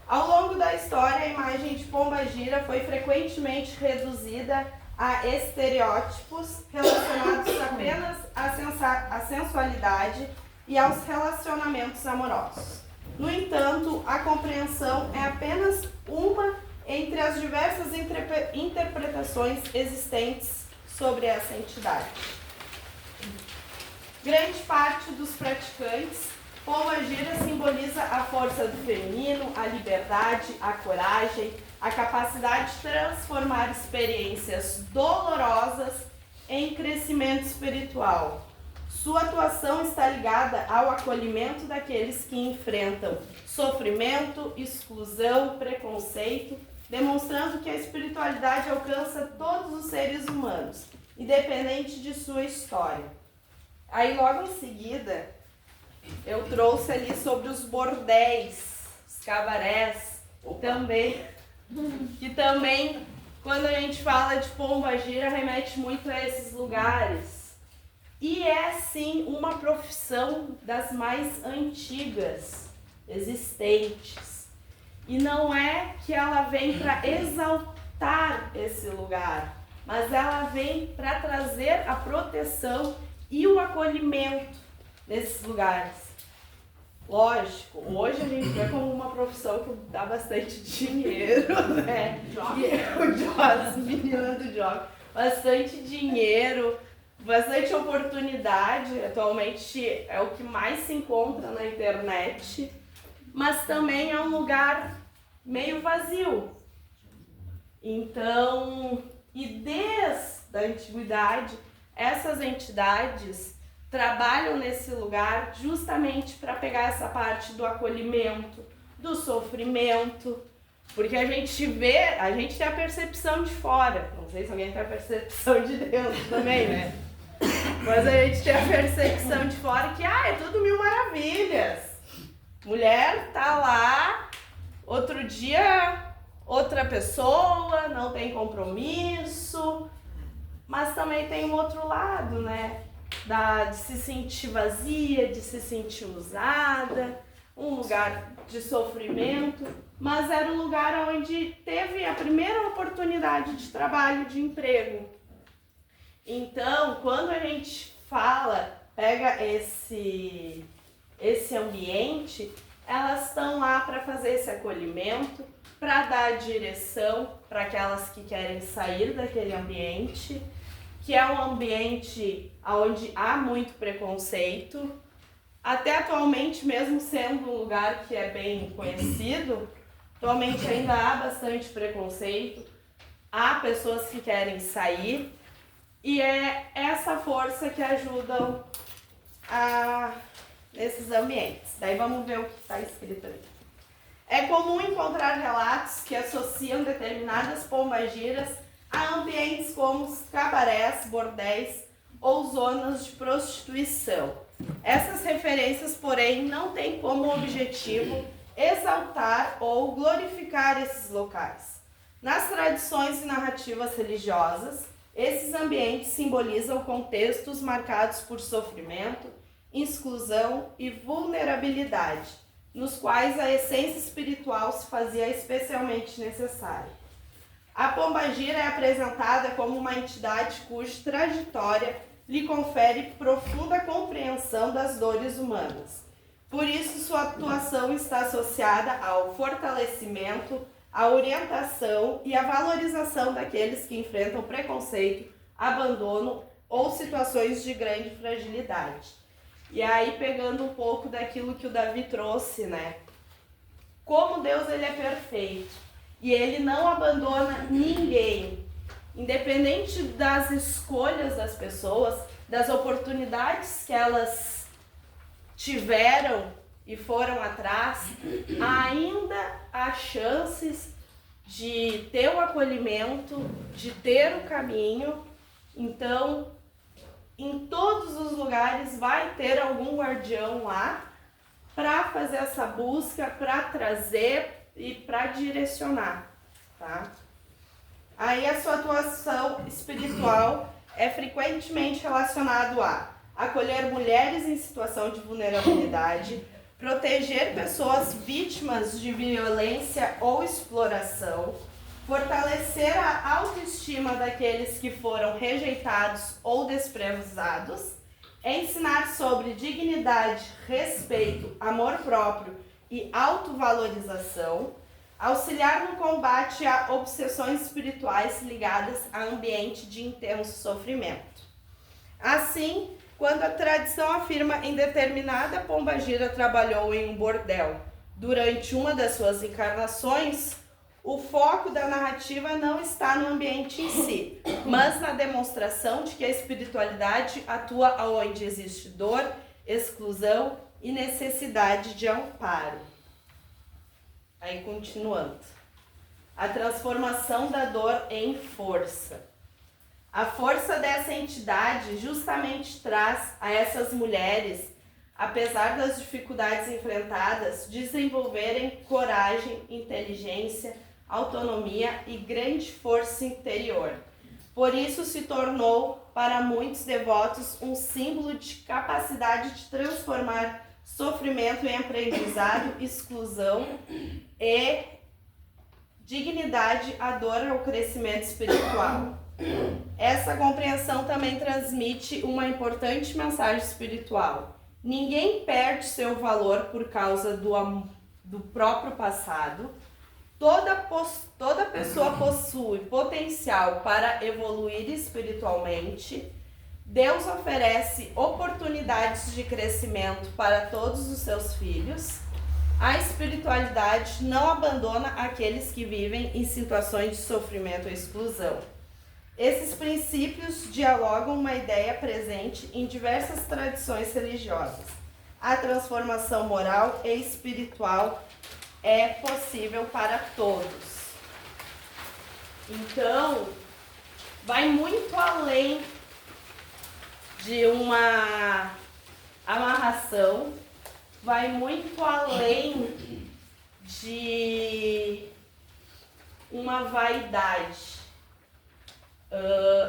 Ao longo da história, a imagem de Pombagira foi frequentemente reduzida a estereótipos relacionados apenas à sensualidade e aos relacionamentos amorosos. No entanto, a compreensão é apenas uma entre as diversas interpretações existentes sobre essa entidade. Grande parte dos praticantes, Pombagira simboliza a força do feminino, a liberdade, a coragem, a capacidade de transformar experiências dolorosas em crescimento espiritual. Sua atuação está ligada ao acolhimento daqueles que enfrentam sofrimento, exclusão, preconceito, demonstrando que a espiritualidade alcança todos os seres humanos, independente de sua história. Aí logo em seguida, eu trouxe ali sobre os bordéis, os cabarés, que também, quando a gente fala de Pombagira, remete muito a esses lugares. E é, sim, uma profissão das mais antigas existentes. E não é que ela vem para exaltar esse lugar, mas ela vem para trazer a proteção e o acolhimento nesses lugares. Lógico, hoje a gente vê como uma profissão que dá bastante dinheiro, né? E o Joss, menina do Joss, bastante dinheiro, bastante oportunidade. Atualmente é o que mais se encontra na internet, mas também é um lugar meio vazio. Então, e desde a antiguidade, essas entidades trabalham nesse lugar justamente para pegar essa parte do acolhimento, do sofrimento, porque a gente tem a percepção de fora, não sei se alguém tem a percepção de dentro também, né? Mas a gente tem a percepção de fora que é tudo mil maravilhas. Mulher tá lá, outro dia outra pessoa, não tem compromisso, mas também tem um outro lado, né? De se sentir vazia, de se sentir usada, um lugar de sofrimento, mas era um lugar onde teve a primeira oportunidade de trabalho, de emprego. Então, quando a gente pega esse ambiente, elas estão lá para fazer esse acolhimento, para dar direção para aquelas que querem sair daquele ambiente, que é um ambiente onde há muito preconceito, até atualmente, mesmo sendo um lugar que é bem conhecido, atualmente ainda há bastante preconceito, há pessoas que querem sair, e é essa força que ajuda nesses ambientes. Daí vamos ver o que está escrito ali. É comum encontrar relatos que associam determinadas pombagiras a ambientes como os cabarés, bordéis ou zonas de prostituição. Essas referências, porém, não têm como objetivo exaltar ou glorificar esses locais. Nas tradições e narrativas religiosas, esses ambientes simbolizam contextos marcados por sofrimento, exclusão e vulnerabilidade, nos quais a essência espiritual se fazia especialmente necessária. A pombagira é apresentada como uma entidade cuja trajetória lhe confere profunda compreensão das dores humanas. Por isso, sua atuação está associada ao fortalecimento, à orientação e à valorização daqueles que enfrentam preconceito, abandono ou situações de grande fragilidade. E aí, pegando um pouco daquilo que o Davi trouxe, né? Como Deus, ele é perfeito e ele não abandona ninguém, independente das escolhas das pessoas, das oportunidades que elas tiveram e foram atrás, ainda há chances de ter o acolhimento, de ter o caminho. Então, em todos os lugares vai ter algum guardião lá para fazer essa busca, para trazer e para direcionar, tá? Aí a sua atuação espiritual é frequentemente relacionado a acolher mulheres em situação de vulnerabilidade, proteger pessoas vítimas de violência ou exploração, fortalecer a autoestima daqueles que foram rejeitados ou desprezados, ensinar sobre dignidade, respeito, amor próprio e autovalorização, auxiliar no combate a obsessões espirituais ligadas a ambiente de intenso sofrimento. Assim, quando a tradição afirma em determinada pombagira trabalhou em um bordel durante uma das suas encarnações, o foco da narrativa não está no ambiente em si, mas na demonstração de que a espiritualidade atua onde existe dor, exclusão e necessidade de amparo. Aí continuando. A transformação da dor em força. A força dessa entidade justamente traz a essas mulheres, apesar das dificuldades enfrentadas, desenvolverem coragem, inteligência, autonomia e grande força interior. Por isso se tornou, para muitos devotos, um símbolo de capacidade de transformar sofrimento em aprendizado, exclusão e dignidade, a dor ao crescimento espiritual. Essa compreensão também transmite uma importante mensagem espiritual. Ninguém perde seu valor por causa do próprio passado. Toda pessoa possui potencial para evoluir espiritualmente. Deus oferece oportunidades de crescimento para todos os seus filhos. A espiritualidade não abandona aqueles que vivem em situações de sofrimento ou exclusão. Esses princípios dialogam uma ideia presente em diversas tradições religiosas. A transformação moral e espiritual é possível para todos. Então, vai muito além de uma amarração, vai muito além de uma vaidade.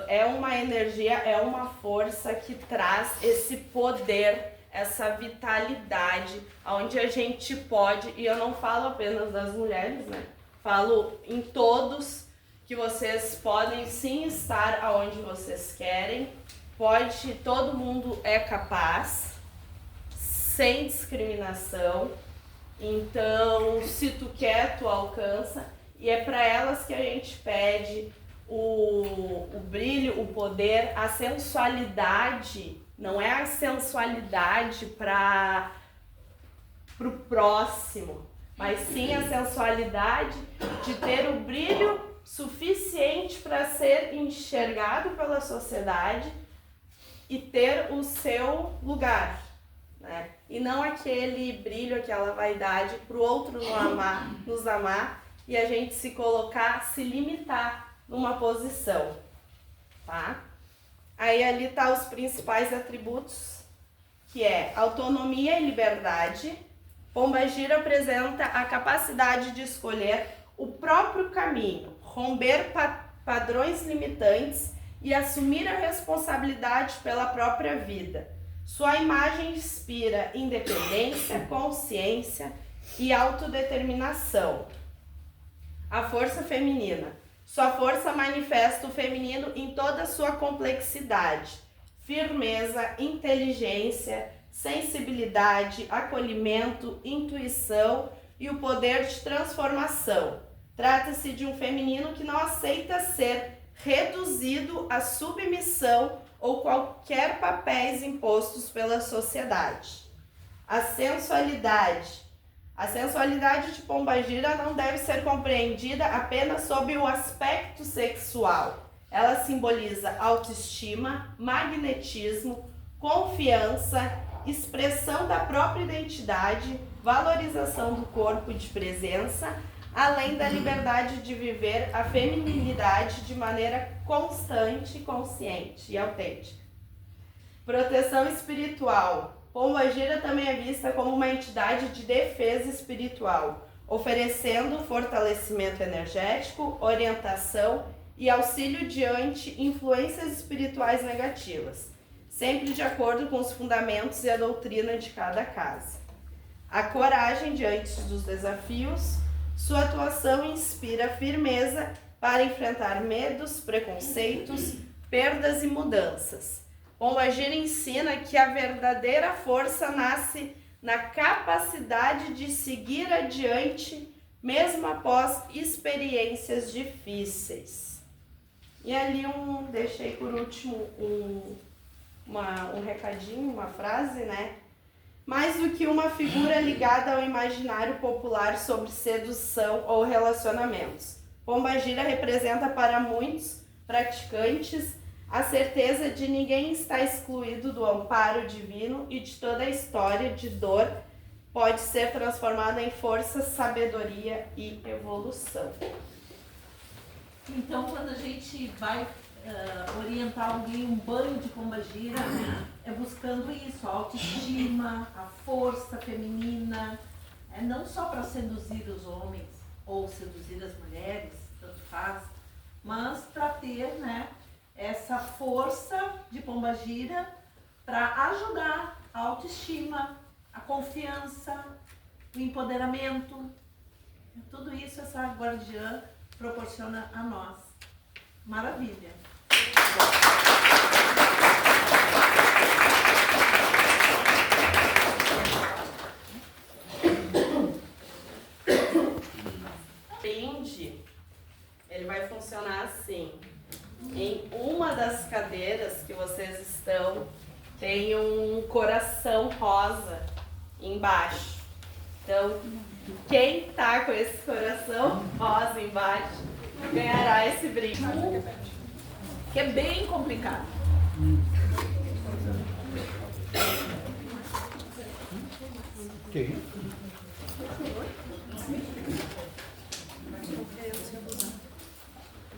É uma energia, é uma força que traz esse poder, essa vitalidade, onde a gente pode, e eu não falo apenas das mulheres, né? Falo em todos, que vocês podem sim estar aonde vocês querem, todo mundo é capaz, sem discriminação. Então, se tu quer, tu alcança, e é para elas que a gente pede o brilho, o poder, a sensualidade. Não é a sensualidade para o próximo, mas sim a sensualidade de ter o brilho suficiente para ser enxergado pela sociedade e ter o seu lugar, né? E não aquele brilho, aquela vaidade para o outro nos amar e a gente se colocar, se limitar numa posição, tá? Aí ali tá os principais atributos, que é autonomia e liberdade. Pombagira apresenta a capacidade de escolher o próprio caminho, romper padrões limitantes e assumir a responsabilidade pela própria vida. Sua imagem inspira independência, consciência e autodeterminação. A força feminina. Sua força manifesta o feminino em toda a sua complexidade, firmeza, inteligência, sensibilidade, acolhimento, intuição e o poder de transformação. Trata-se de um feminino que não aceita ser reduzido à submissão ou qualquer papéis impostos pela sociedade. A sensualidade. A sensualidade de Pombagira não deve ser compreendida apenas sob o aspecto sexual. Ela simboliza autoestima, magnetismo, confiança, expressão da própria identidade, valorização do corpo de presença, além da liberdade de viver a feminilidade de maneira constante, consciente e autêntica. Proteção espiritual. Pombagira também é vista como uma entidade de defesa espiritual, oferecendo fortalecimento energético, orientação e auxílio diante influências espirituais negativas, sempre de acordo com os fundamentos e a doutrina de cada casa. A coragem diante dos desafios. Sua atuação inspira firmeza para enfrentar medos, preconceitos, perdas e mudanças. Pombagira ensina que a verdadeira força nasce na capacidade de seguir adiante, mesmo após experiências difíceis. E ali deixei por último um recadinho, uma frase, né? Mais do que uma figura ligada ao imaginário popular sobre sedução ou relacionamentos. Pombagira representa para muitos praticantes a certeza de ninguém está excluído do amparo divino e de toda a história de dor pode ser transformada em força, sabedoria e evolução. Então, quando a gente vai orientar alguém um banho de Pombagira, né, é buscando isso, a autoestima, a força feminina, não só para seduzir os homens ou seduzir as mulheres, tanto faz, mas para ter, né, essa força de Pombagira para ajudar a autoestima, a confiança, o empoderamento. Tudo isso essa guardiã proporciona a nós. Maravilha! Brinde, ele vai funcionar assim. Em uma das cadeiras que vocês estão, tem um coração rosa embaixo. Então, quem tá com esse coração rosa embaixo ganhará esse brinde. Que é bem complicado. Ok.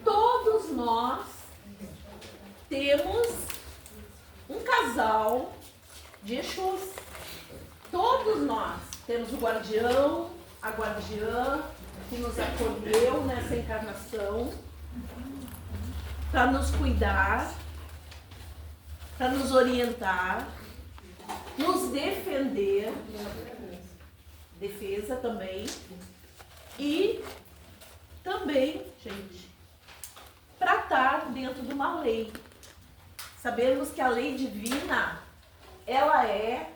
Todos nós temos um casal de Exus. Todos nós temos o guardião, a guardiã que nos acolheu nessa encarnação para nos cuidar, para nos orientar, nos defender, defesa também, e também, gente, para estar dentro de uma lei. Sabemos que a lei divina, ela é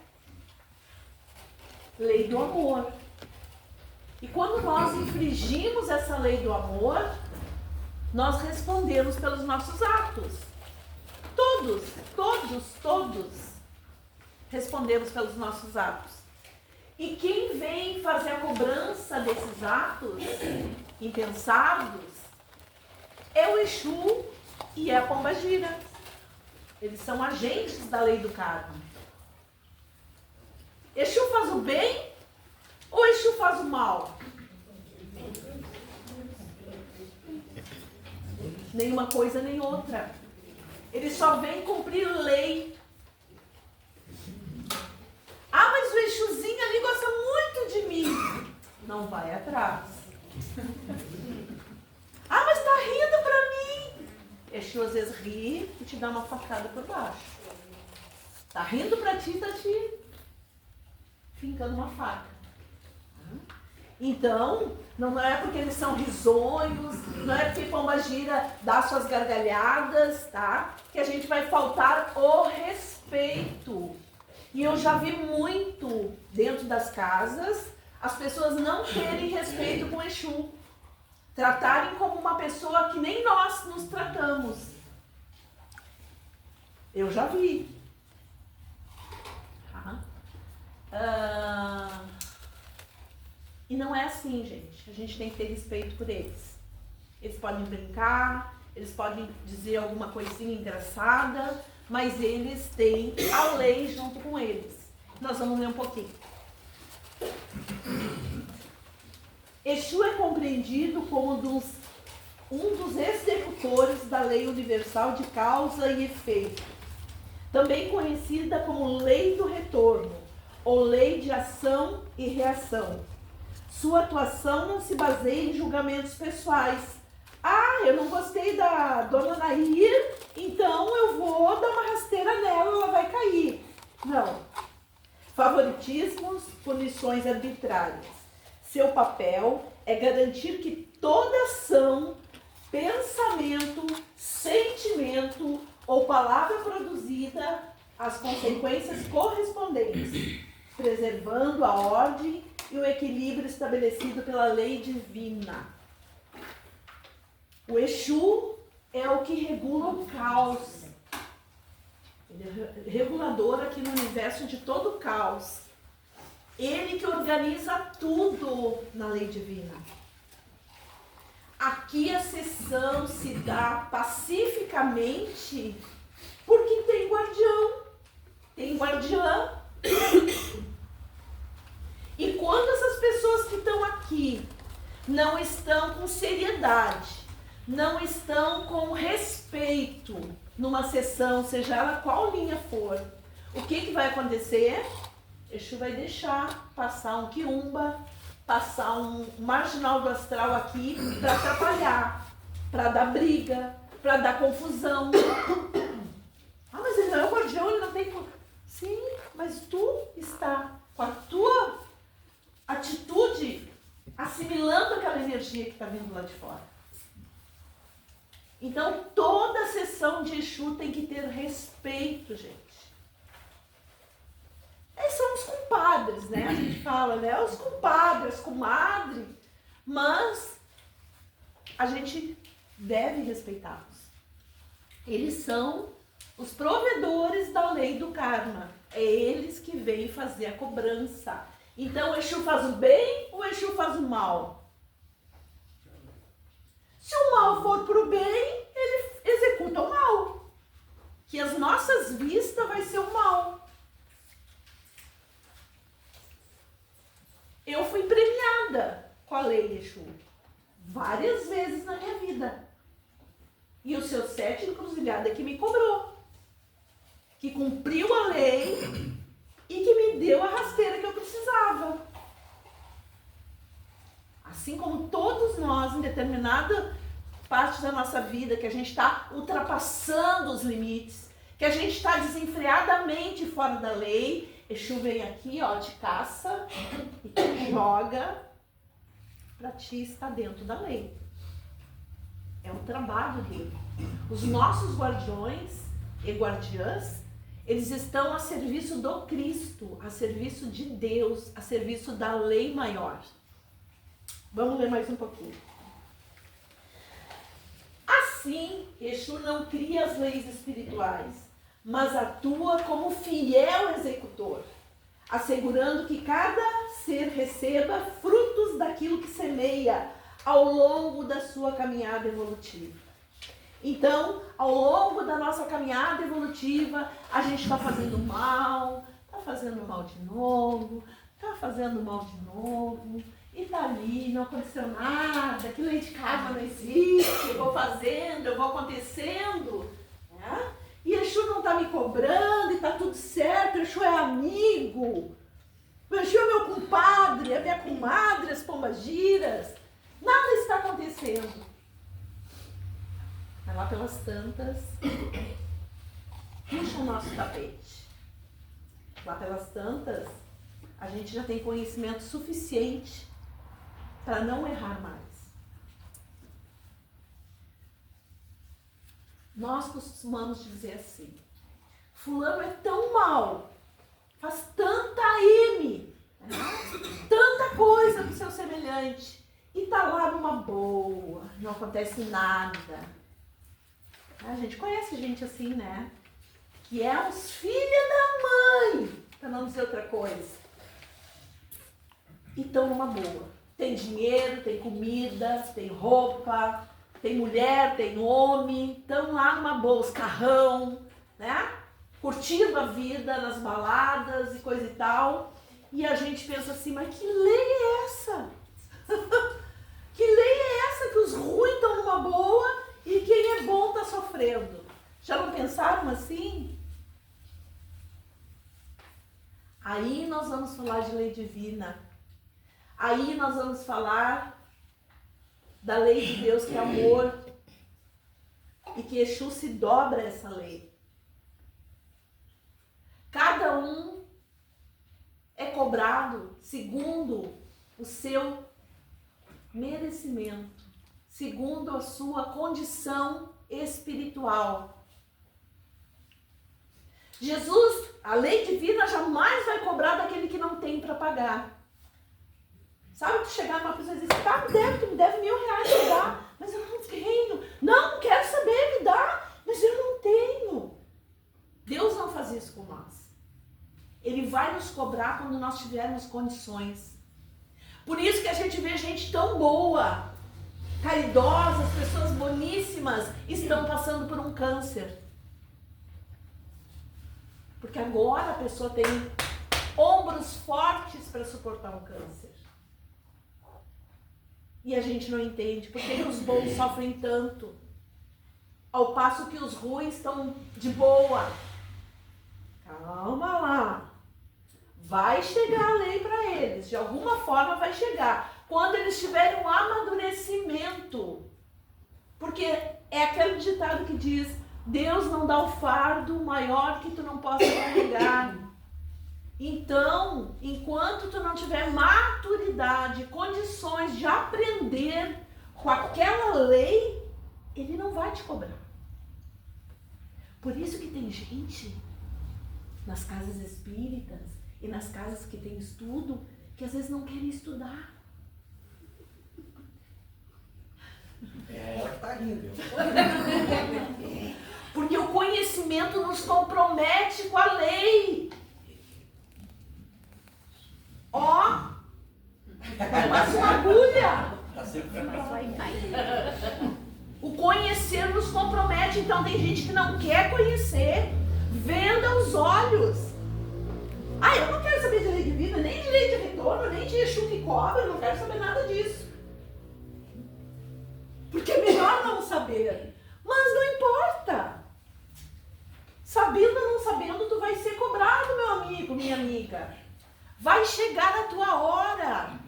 lei do amor. E quando nós infringimos essa lei do amor, nós respondemos pelos nossos atos. Todos respondemos pelos nossos atos. E quem vem fazer a cobrança desses atos impensados é o Exu e é a Pombagira. Eles são agentes da lei do karma. Exu faz o bem ou Exu faz o mal? Nenhuma coisa nem outra. Ele só vem cumprir lei. Ah, mas o Exuzinho ali gosta muito de mim. Não vai atrás. Ah, mas tá rindo pra mim. Exu às vezes ri e te dá uma facada por baixo. Tá rindo pra ti, tá te fincando uma faca. Então, não é porque eles são risonhos, não é porque Pombagira dá suas gargalhadas, tá? Que a gente vai faltar o respeito. E eu já vi muito dentro das casas as pessoas não terem respeito com Exu. Tratarem como uma pessoa que nem nós nos tratamos. Eu já vi. E não é assim, gente. A gente tem que ter respeito por eles. Eles podem brincar, eles podem dizer alguma coisinha engraçada, mas eles têm a lei junto com eles. Nós vamos ler um pouquinho. Exu é compreendido como um dos executores da lei universal de causa e efeito, também conhecida como lei do retorno, ou lei de ação e reação. Sua atuação não se baseia em julgamentos pessoais. Ah, eu não gostei da dona Nair, então eu vou dar uma rasteira nela, ela vai cair. Não. Favoritismos, punições arbitrárias. Seu papel é garantir que toda ação, pensamento, sentimento ou palavra produzida as consequências correspondentes, preservando a ordem e o equilíbrio estabelecido pela lei divina. O Exu é o que regula o caos. Ele é regulador aqui no universo de todo o caos. Ele que organiza tudo na lei divina. Aqui a sessão se dá pacificamente porque tem guardião, tem guardiã. E quando essas pessoas que estão aqui não estão com seriedade, não estão com respeito numa sessão, seja ela qual linha for, o que vai acontecer? Exu vai deixar passar um quiumba, passar um marginal do astral aqui para atrapalhar, para dar briga, para dar confusão. Ah, mas ele não é o guardião, ele não tem... Sim, mas tu está com a tua atitude assimilando aquela energia que está vindo lá de fora. Então, toda sessão de Exu tem que ter respeito, gente. São os compadres, né? A gente fala, né? Os compadres, as comadres, mas a gente deve respeitá-los. Eles são os provedores da lei do karma. É eles que vêm fazer a cobrança. Então, o Exu faz o bem ou o Exu faz o mal? Se o mal for para o bem, ele executa o mal. Que as nossas vistas vai ser o mal. Eu fui premiada com a lei Exu várias vezes na minha vida. E o seu 7 encruzilhada que me cobrou. Que cumpriu a lei e que me deu a rasteira que eu precisava. Assim como todos nós, em determinada parte da nossa vida, que a gente está ultrapassando os limites, que a gente está desenfreadamente fora da lei, Exu vem aqui, ó, te caça e te joga para ti estar dentro da lei. É um trabalho dele. Os nossos guardiões e guardiãs, eles estão a serviço do Cristo, a serviço de Deus, a serviço da lei maior. Vamos ler mais um pouquinho. Assim, Exu não cria as leis espirituais, mas atua como fiel executor, assegurando que cada ser receba frutos daquilo que semeia ao longo da sua caminhada evolutiva. Então, ao longo da nossa caminhada evolutiva, a gente está fazendo mal de novo, está fazendo mal de novo, e tá ali, não aconteceu nada, que lei de karma não existe, eu vou fazendo, eu vou acontecendo, né? E Exu não está me cobrando e está tudo certo, Exu é amigo, o Exu é meu compadre, é minha comadre, as pombagiras, nada está acontecendo. Mas lá pelas tantas, puxa o nosso tapete. Lá pelas tantas, a gente já tem conhecimento suficiente para não errar mais. Nós costumamos dizer assim, fulano é tão mal, faz restaurante e tá lá numa boa, não acontece nada. A gente conhece gente assim, né? Que é uns filhos da mãe, pra não dizer outra coisa. E estão numa boa. Tem dinheiro, tem comida, tem roupa, tem mulher, tem homem, estão lá numa boa, os carrão, né? Curtindo a vida nas baladas e coisa e tal. E a gente pensa assim, mas que lei é essa? Que lei é essa que os ruins estão numa boa e quem é bom está sofrendo? Já não pensaram assim? Aí nós vamos falar de lei divina. Aí nós vamos falar da lei de Deus, que é amor. E que Exu se dobra a essa lei. Cada um é cobrado segundo o seu merecimento, segundo a sua condição espiritual. Jesus, a lei divina jamais vai cobrar daquele que não tem para pagar. Sabe, tu chegar numa pessoa e dizer, tá, tu me deve R$1.000, me dá, mas eu não tenho. Não quero saber, me dá, mas eu não tenho. Deus não faz isso com nós. Ele vai nos cobrar quando nós tivermos condições. Por isso que a gente vê gente tão boa, caridosas, pessoas boníssimas, estão passando por um câncer. Porque agora a pessoa tem ombros fortes para suportar um câncer. E a gente não entende por que os bons sofrem tanto, ao passo que os ruins estão de boa. Calma lá. Vai chegar a lei para eles, de alguma forma vai chegar. Quando eles tiverem um amadurecimento. Porque é aquele ditado que diz, Deus não dá o fardo maior que tu não possa carregar. Então, enquanto tu não tiver maturidade, condições de aprender com aquela lei, ele não vai te cobrar. Por isso que tem gente nas casas espíritas e nas casas que tem estudo, que às vezes não querem estudar. É ela que tá rindo. Porque o conhecimento nos compromete com a lei. Ó, passa uma agulha. O conhecer nos compromete, então tem gente que não quer conhecer. Venda os olhos. Ah, eu não quero saber de lei de vida, nem de lei de retorno, nem de Exu que cobra, eu não quero saber nada disso. Porque é melhor não saber. Mas não importa. Sabendo ou não sabendo, tu vai ser cobrado, meu amigo, minha amiga. Vai chegar a tua hora.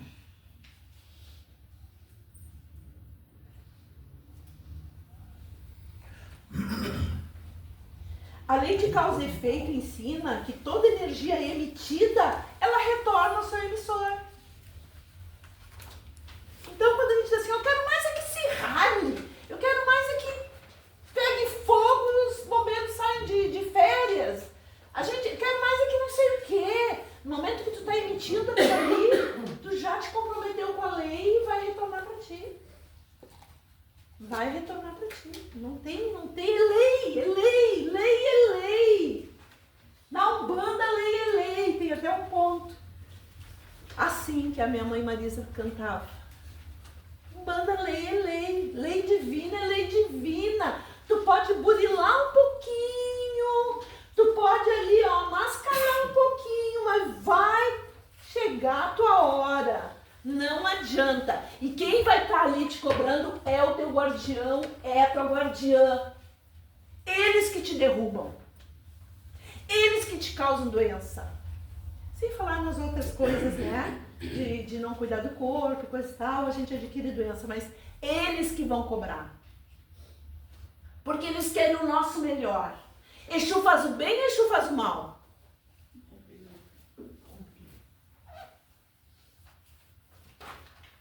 A lei de causa e efeito ensina que toda energia emitida, ela retorna ao seu emissor. Então, quando a gente diz assim, eu quero mais é que se rale, eu quero mais é que pegue fogo e os bombeiros saiam de férias. A gente quer mais é que não sei o quê. No momento que tu está emitindo aquilo ali, tu já te comprometeu com a lei e vai retornar para ti. Vai retornar para ti. Não tem lei, é lei, lei é lei. Na Umbanda, lei é lei, tem até um ponto. Assim que a minha mãe Marisa cantava. Umbanda, lei é lei, lei divina é lei divina. Tu pode burilar um pouquinho, tu pode ali, ó, mascarar um pouquinho, mas vai chegar a tua hora. Não adianta. E quem vai estar ali te cobrando é o teu guardião, é a tua guardiã. Eles que te derrubam. Eles que te causam doença. Sem falar nas outras coisas, né? De não cuidar do corpo, coisa e tal, a gente adquire doença. Mas eles que vão cobrar. Porque eles querem o nosso melhor. Exu faz o bem, Exu faz o mal.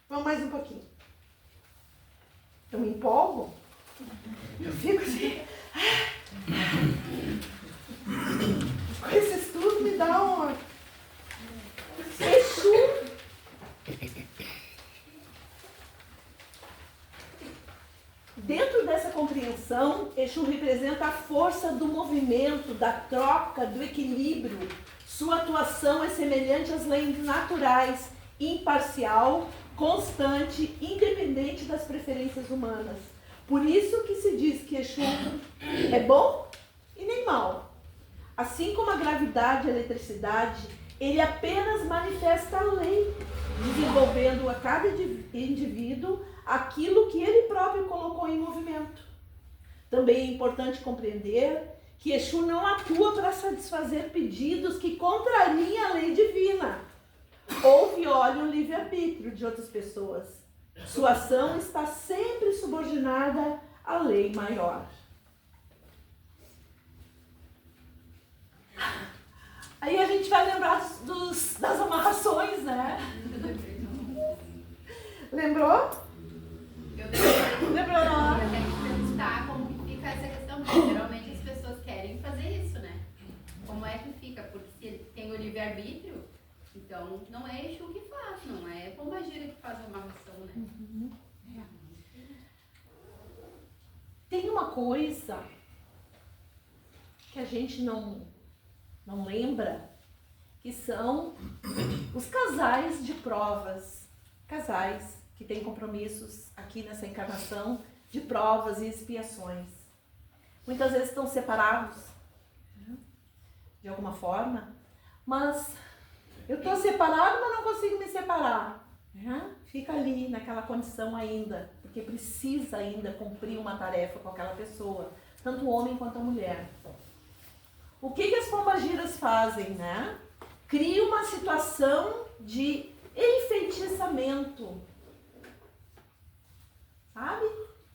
Vamos mais um pouquinho. Eu me empolgo. Eu fico assim. Com esse estudo me dá um... Exu. compreensão, Exu representa a força do movimento, da troca, do equilíbrio. Sua atuação é semelhante às leis naturais, imparcial, constante, independente das preferências humanas. Por isso que se diz que Exu é bom e nem mal. Assim como a gravidade e a eletricidade, ele apenas manifesta a lei, desenvolvendo a cada indivíduo aquilo que ele próprio colocou em movimento. Também é importante compreender que Exu não atua para satisfazer pedidos que contrariem a lei divina ou violem o livre-arbítrio de outras pessoas. Sua ação está sempre subordinada à lei maior. Aí a gente vai lembrar das amarrações, né? Lembrou? Lembrou, não? Eu tenho que perguntar como que fica essa questão, porque geralmente as pessoas querem fazer isso, né? Como é que fica? Porque se ele tem o livre-arbítrio, então não é Exu que faz, não é Pombagira que faz a amarração, né? Uhum. Tem uma coisa que a gente não lembra, que são os casais de provas, casais que têm compromissos aqui nessa encarnação de provas e expiações. Muitas vezes estão separados, né, de alguma forma, mas eu estou separado, mas não consigo me separar. Né? Fica ali naquela condição ainda, porque precisa ainda cumprir uma tarefa com aquela pessoa, tanto o homem quanto a mulher. O que as pombagiras fazem, né? Cria uma situação de enfeitiçamento, sabe?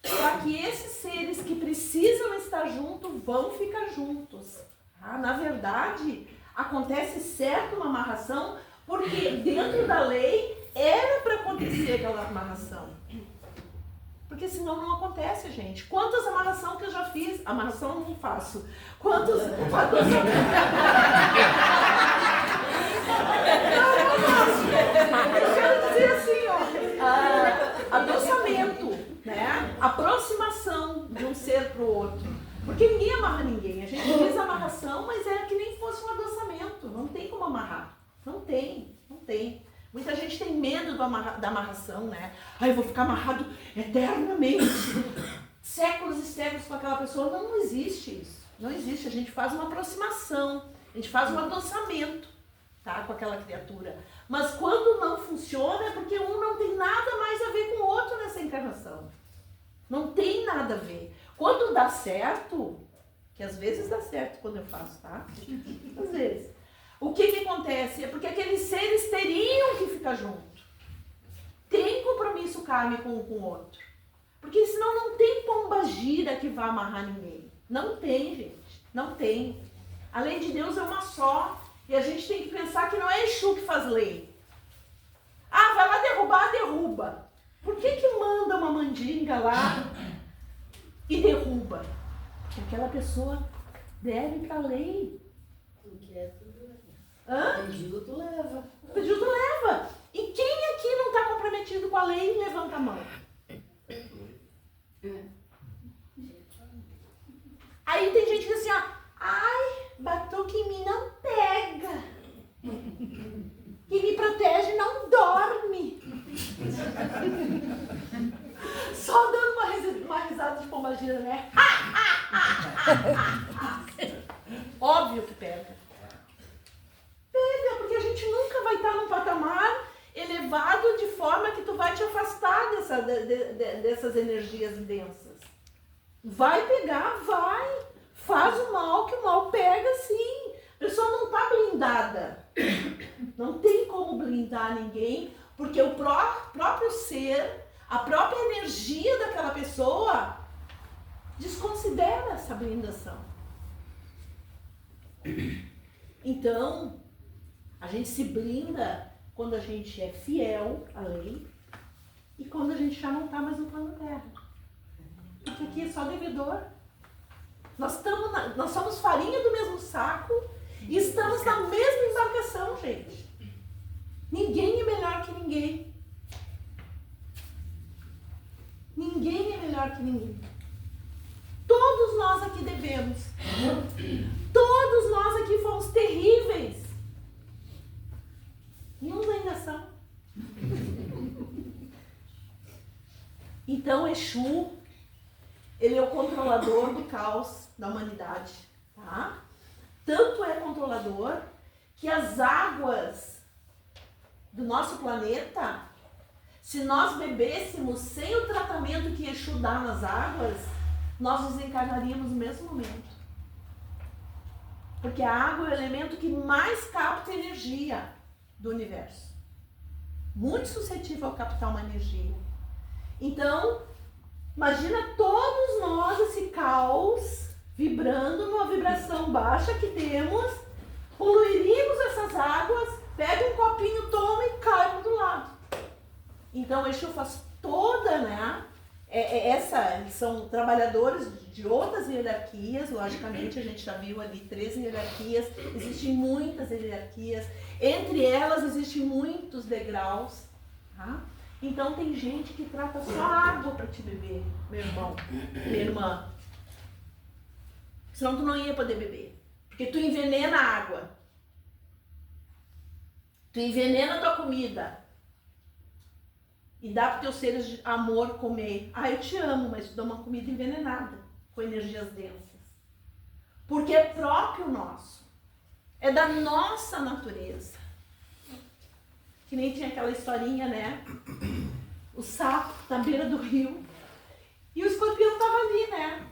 Para que esses seres que precisam estar juntos vão ficar juntos. Tá? Na verdade, acontece certo uma amarração, porque dentro da lei era para acontecer aquela amarração. Porque senão não acontece, gente. Quantas amarrações que eu já fiz? Amarração eu não faço. Quantos adoçamentos? Eu quero dizer assim, ó. Adoçamento, né? Aproximação de um ser para o outro. Porque ninguém amarra ninguém. A gente fez amarração, mas era que nem fosse um adoçamento. Não tem como amarrar. Não tem. Muita gente tem medo da amarração, né? Ai, eu vou ficar amarrado eternamente. Séculos e séculos com aquela pessoa. Não existe isso. Não existe. A gente faz uma aproximação. A gente faz um adoçamento, tá? Com aquela criatura. Mas quando não funciona é porque um não tem nada mais a ver com o outro nessa encarnação. Não tem nada a ver. Quando dá certo, que às vezes dá certo quando eu faço, tá? Às vezes. O que acontece? É porque aqueles seres teriam que ficar juntos. Tem compromisso kármico um com o outro. Porque senão não tem pombagira que vá amarrar ninguém. Não tem, gente. Não tem. A lei de Deus é uma só. E a gente tem que pensar que não é Exu que faz lei. Ah, vai lá derrubar, derruba. Por que manda uma mandinga lá e derruba? Porque aquela pessoa deve para a lei. Hã? Pedido tu leva. Pedido leva. E quem aqui não está comprometido com a lei, levanta a mão. Aí tem gente que diz assim, ó, ai, batuque em mim não pega. Quem me protege não dorme. Só dando uma risada de pombagira, né? Óbvio que pega. Pega, porque a gente nunca vai estar num patamar elevado de forma que tu vai te afastar dessas energias densas. Vai pegar, vai. Faz o mal, que o mal pega sim. A pessoa não está blindada. Não tem como blindar ninguém, porque o próprio ser, a própria energia daquela pessoa desconsidera essa blindação. Então, a gente se blinda quando a gente é fiel à lei e quando a gente já não está mais no plano terra. Porque aqui é só devedor. Nós somos farinha do mesmo saco e estamos na mesma embarcação, gente. Ninguém é melhor que ninguém. Ninguém é melhor que ninguém. Então, Exu, ele é o controlador do caos da humanidade, tá? Tanto é controlador que as águas do nosso planeta, se nós bebêssemos sem o tratamento que Exu dá nas águas, nós desencarnaríamos no mesmo momento. Porque a água é o elemento que mais capta energia do universo. Muito suscetível a captar uma energia. Então, imagina todos nós, esse caos, vibrando numa vibração baixa que temos, poluiríamos essas águas, pega um copinho, toma e cai do lado. Então, o Exu faz toda, né? São trabalhadores de outras hierarquias, logicamente, a gente já viu ali 3 hierarquias, existem muitas hierarquias, entre elas existem muitos degraus, tá? Então tem gente que trata só água para te beber, meu irmão, minha irmã. Senão tu não ia poder beber, porque tu envenena a água, tu envenena a tua comida. E dá para os teus seres de amor comer. Ah, eu te amo, mas tu dá uma comida envenenada, com energias densas. Porque é próprio nosso. É da nossa natureza. Que nem tinha aquela historinha, né? O sapo na beira do rio. E o escorpião estava ali, né?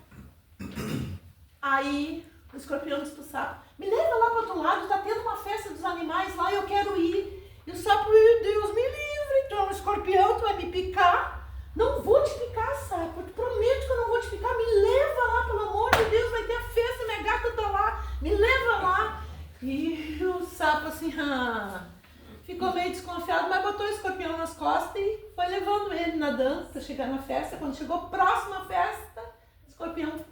Aí o escorpião disse pro sapo, me leva lá para o outro lado, tá tendo uma festa dos animais lá e eu quero ir. E o sapo, Deus me livre, tu é um escorpião, tu vai me picar. Não vou te picar, sapo, eu te prometo que eu não vou te picar. Me leva lá, pelo amor de Deus, vai ter a festa, minha gata tá lá, me leva lá. E o sapo assim, ficou meio desconfiado, mas botou o escorpião nas costas e foi levando ele nadando para chegar na festa. Quando chegou próximo à festa, o escorpião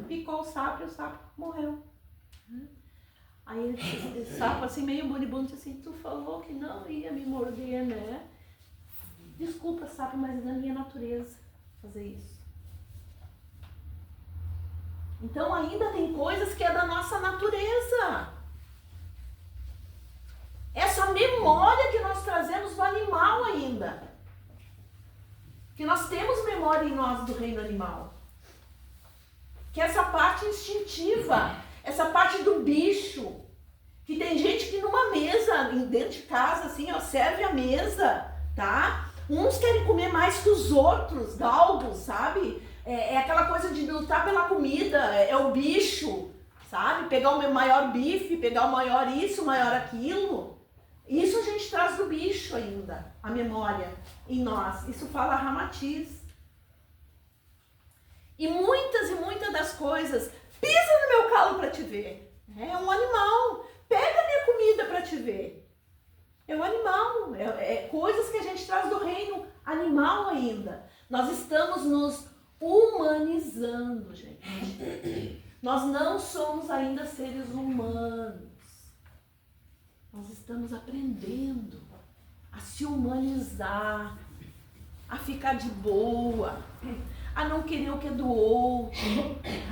picou o sapo e o sapo morreu. Aí ele disse, sapo assim, meio moribundo, assim, tu falou que não ia me morder, né? Desculpa, sapo, mas é da minha natureza fazer isso. Então ainda tem coisas que é da nossa natureza. Essa memória que nós trazemos do animal ainda. Que nós temos memória em nós do reino animal. Que é essa parte instintiva, essa parte do bicho. Que tem gente que numa mesa, dentro de casa, assim, ó, serve a mesa, tá? Uns querem comer mais que os outros, galgos, sabe? É aquela coisa de lutar pela comida, é o bicho, sabe? Pegar o maior bife, pegar o maior isso, o maior aquilo. Isso a gente traz do bicho ainda, a memória em nós. Isso fala Ramatiz. E muitas das coisas, pisa no meu calo para te ver. É um animal. Pega a minha comida para te ver. É um animal. É coisas que a gente traz do reino animal ainda. Nós estamos nos humanizando, gente. Nós não somos ainda seres humanos. Nós estamos aprendendo a se humanizar, a ficar de boa, a não querer o que é do outro,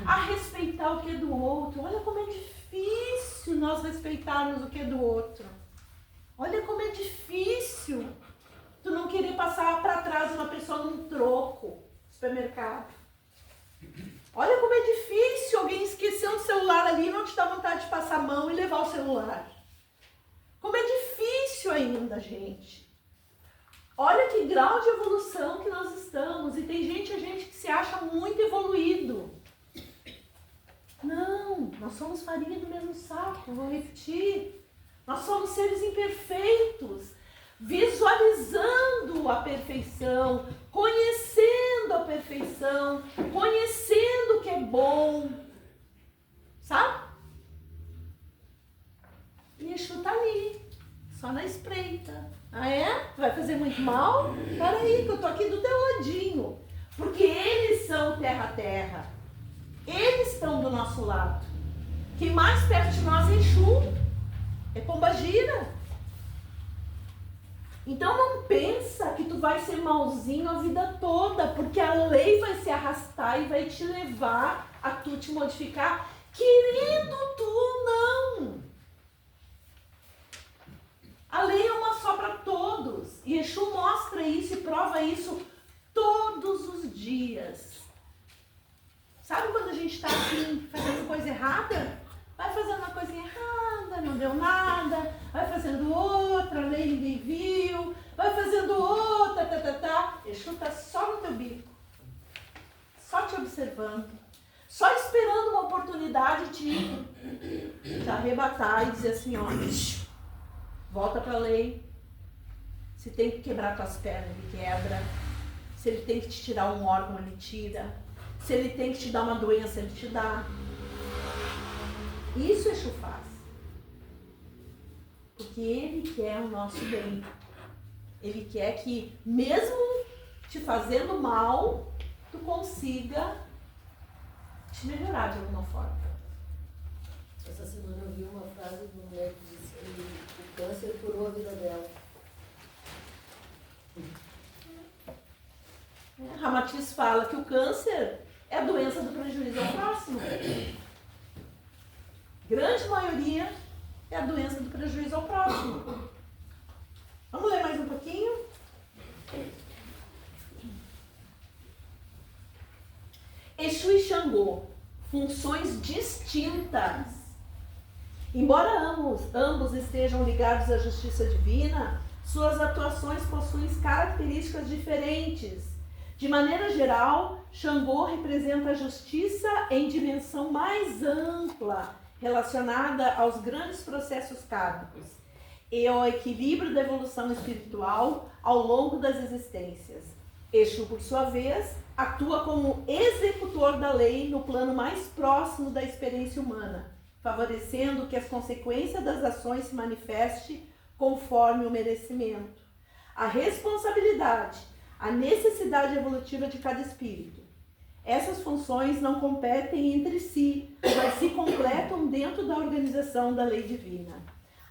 a respeitar o que é do outro. Olha como é difícil nós respeitarmos o que é do outro. Olha como é difícil tu não querer passar para trás uma pessoa num troco no supermercado. Olha como é difícil alguém esquecer um celular ali e não te dá vontade de passar a mão e levar o celular. Como é difícil ainda, gente. Olha que grau de evolução que nós estamos. E tem gente que se acha muito evoluído. Não, nós somos farinha do mesmo saco, vou repetir. Nós somos seres imperfeitos, visualizando a perfeição, conhecendo a perfeição, conhecendo o que é bom, sabe? E Exu tá ali, só na espreita. Ah é? Vai fazer muito mal? Peraí, que eu tô aqui do teu ladinho. Porque eles são terra-terra. Eles estão do nosso lado. Quem mais perto de nós é Exu. É Pombagira. Então não pensa que tu vai ser malzinho a vida toda, porque a lei vai se arrastar e vai te levar a tu te modificar, querendo tu não. A lei é uma só para todos. E Exu mostra isso e prova isso todos dias. Sabe quando a gente está assim, fazendo coisa errada? Vai fazendo uma coisinha errada, não deu nada, vai fazendo outra, nem ninguém viu, vai fazendo outra, Exu está só no teu bico, só te observando, só esperando uma oportunidade de te arrebatar e dizer assim, ó, volta para a lei. Se tem que quebrar tuas pernas, ele quebra. Se ele tem que te tirar um órgão, ele tira. Se ele tem que te dar uma doença, ele te dá. Isso Exu faz. Porque ele quer o nosso bem. Ele quer que, mesmo te fazendo mal, tu consiga te melhorar de alguma forma. Essa semana eu vi uma frase de uma mulher que disse que o câncer curou a vida dela. Ramatiz fala que o câncer é a doença do prejuízo ao próximo. Grande maioria é a doença do prejuízo ao próximo. Vamos ler mais um pouquinho? Exu e Xangô, funções distintas. Embora ambos estejam ligados à justiça divina, suas atuações possuem características diferentes. De maneira geral, Xangô representa a justiça em dimensão mais ampla, relacionada aos grandes processos kármicos e ao equilíbrio da evolução espiritual ao longo das existências. Exu, por sua vez, atua como executor da lei no plano mais próximo da experiência humana, favorecendo que as consequências das ações se manifestem conforme o merecimento, a responsabilidade, a necessidade evolutiva de cada espírito. Essas funções não competem entre si, mas se completam dentro da organização da lei divina.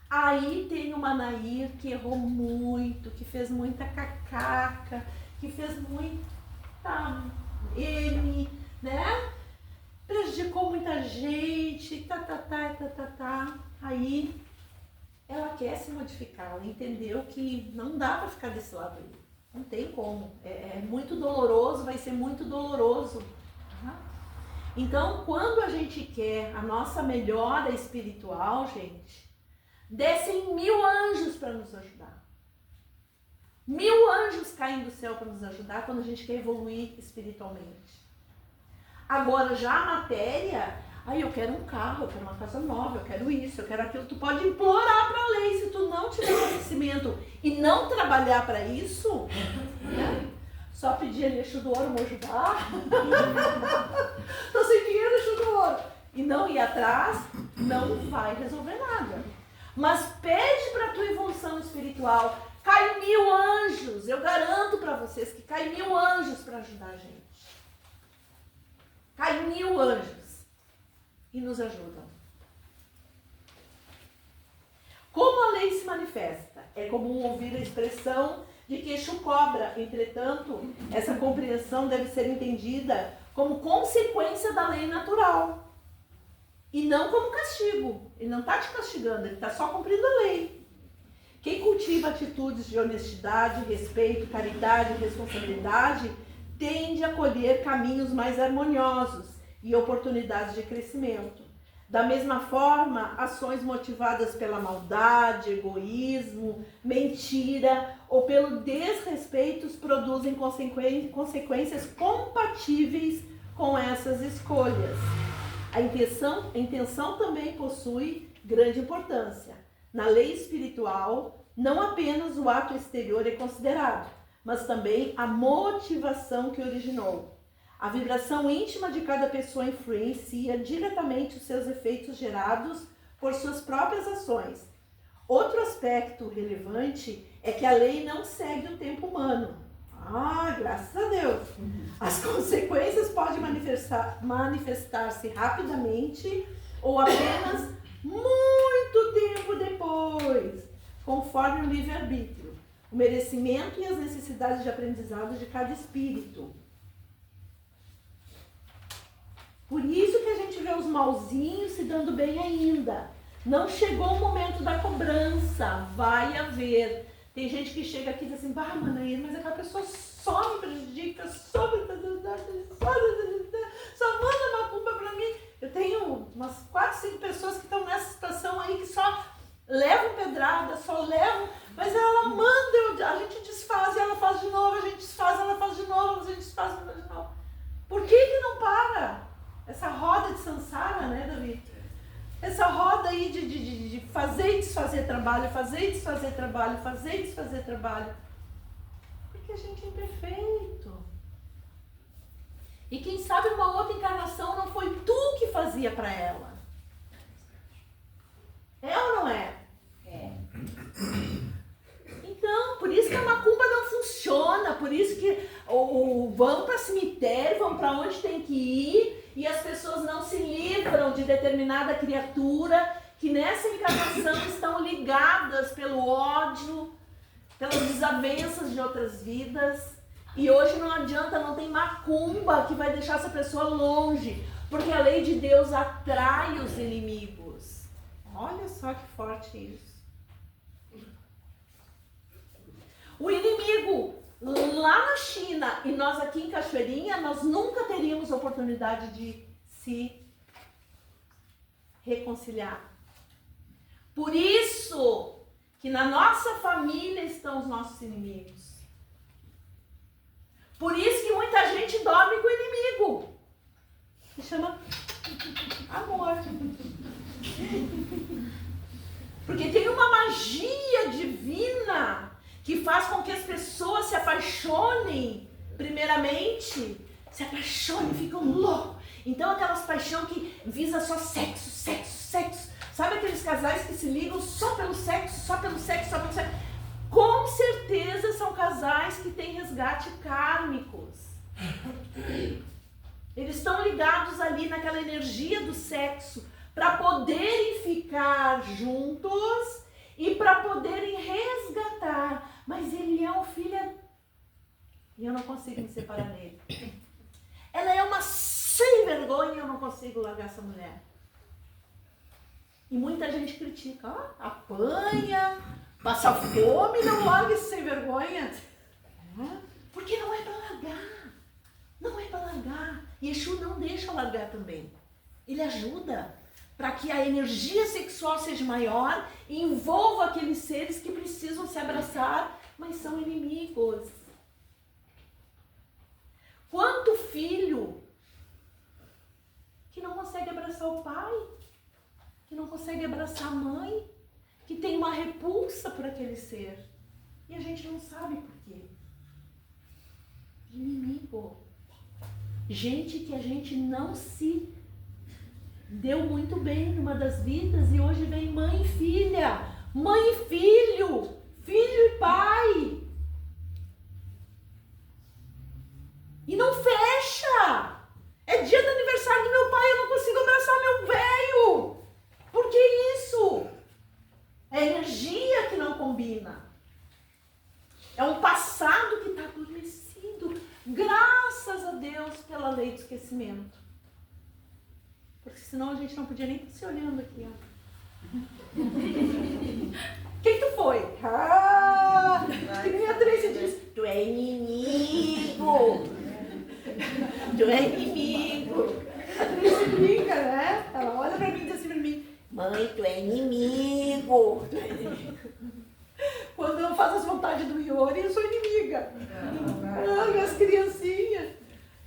Aí tem o Manair que errou muito, que fez muita cacaca, que fez muita né? Prejudicou muita gente, Aí ela quer se modificar, ela entendeu que não dá para ficar desse lado aí. Não tem como. É muito doloroso, vai ser muito doloroso. Então, quando a gente quer a nossa melhora espiritual, gente, descem 1000 anjos para nos ajudar. 1000 anjos caem do céu para nos ajudar quando a gente quer evoluir espiritualmente. Agora, já a matéria, eu quero um carro, eu quero uma casa nova, eu quero isso, eu quero aquilo. Tu pode implorar para a lei, se tu não tiver conhecimento e não trabalhar para isso, né? Só pedir ali Exu do Ouro, me ajudar. Tô sem dinheiro, Exu do Ouro. E não ir atrás, não vai resolver nada. Mas pede para a tua evolução espiritual. Cai 1000 anjos, eu garanto para vocês que cai 1000 anjos para ajudar a gente. Cai 1000 anjos e nos ajudam. Como a lei se manifesta? É comum ouvir a expressão de que Exu cobra. Entretanto, essa compreensão deve ser entendida como consequência da lei natural e não como castigo. Ele não está te castigando, ele está só cumprindo a lei. Quem cultiva atitudes de honestidade, respeito, caridade e responsabilidade tende a colher caminhos mais harmoniosos e oportunidades de crescimento. Da mesma forma, ações motivadas pela maldade, egoísmo, mentira ou pelo desrespeito produzem consequências compatíveis com essas escolhas. A intenção também possui grande importância. Na lei espiritual, não apenas o ato exterior é considerado, mas também a motivação que originou. A vibração íntima de cada pessoa influencia diretamente os seus efeitos gerados por suas próprias ações. Outro aspecto relevante é que a lei não segue o tempo humano. Graças a Deus! As consequências podem manifestar-se rapidamente ou apenas muito tempo depois, conforme o livre-arbítrio, o merecimento e as necessidades de aprendizado de cada espírito. Por isso que a gente vê os malzinhos se dando bem ainda. Não chegou o momento da cobrança, vai haver. Tem gente que chega aqui e diz assim, Manaíra, mas aquela pessoa só me prejudica, só manda macumba pra mim. Eu tenho umas 4, 5 pessoas que estão nessa situação aí, que só levam pedrada, só levam, mas ela manda, a gente desfaz e ela faz de novo, a gente desfaz, ela faz de novo, a gente desfaz, ela faz de novo. Por que não para? Essa roda de samsara, né, Davi? Essa roda aí de fazer e desfazer trabalho, fazer e desfazer trabalho, fazer e desfazer trabalho. Porque a gente é imperfeito. E quem sabe uma outra encarnação não foi tu que fazia para ela. É ou não é? É. Então, por isso que a macumba não funciona, por isso que vão para cemitério, vão para onde tem que ir, e as pessoas não se livram de determinada criatura que nessa encarnação estão ligadas pelo ódio, pelas desavenças de outras vidas. E hoje não adianta, não tem macumba que vai deixar essa pessoa longe, porque a lei de Deus atrai os inimigos. Olha só que forte isso. O inimigo lá na China e nós aqui em Cachoeirinha, nós nunca teríamos oportunidade de se reconciliar. Por isso que na nossa família estão os nossos inimigos. Por isso que muita gente dorme com o inimigo. Se chama amor. Porque tem uma magia divina que faz com que as pessoas se apaixonem, primeiramente, se apaixonem, ficam loucos. Então aquelas paixões que visa só sexo, sexo, sexo. Sabe aqueles casais que se ligam só pelo sexo, só pelo sexo, só pelo sexo? Com certeza são casais que têm resgate kármicos. Eles estão ligados ali naquela energia do sexo para poderem ficar juntos e para poderem resgatar. Mas ele é um filho e eu não consigo me separar dele. Ela é uma sem vergonha e eu não consigo largar essa mulher. E muita gente critica, apanha, passa fome, não larga esse sem vergonha. Porque não é para largar. Não é para largar. E Exu não deixa largar também. Ele ajuda para que a energia sexual seja maior e envolva aqueles seres que precisam se abraçar, mas são inimigos. Quanto filho que não consegue abraçar o pai, que não consegue abraçar a mãe, que tem uma repulsa por aquele ser. E a gente não sabe por quê. Inimigo. Gente que a gente não se deu muito bem numa das vidas e hoje vem mãe e filha, mãe e filho, filho e pai. E não fecha. É dia do aniversário do meu pai, eu não consigo abraçar meu velho. Por que isso? É energia que não combina. É um passado que está adormecido. Graças a Deus pela lei do esquecimento. Porque senão a gente não podia nem estar se olhando aqui, ó. Quem tu foi? Que nem a Tracy diz, tu é inimigo. Tu é inimigo. A Tracy brinca, né? Ela olha pra mim e diz assim pra mim, mãe, tu é inimigo. Tu é inimigo. Quando eu faço as vontades do Iori, eu sou inimiga. As criancinhas.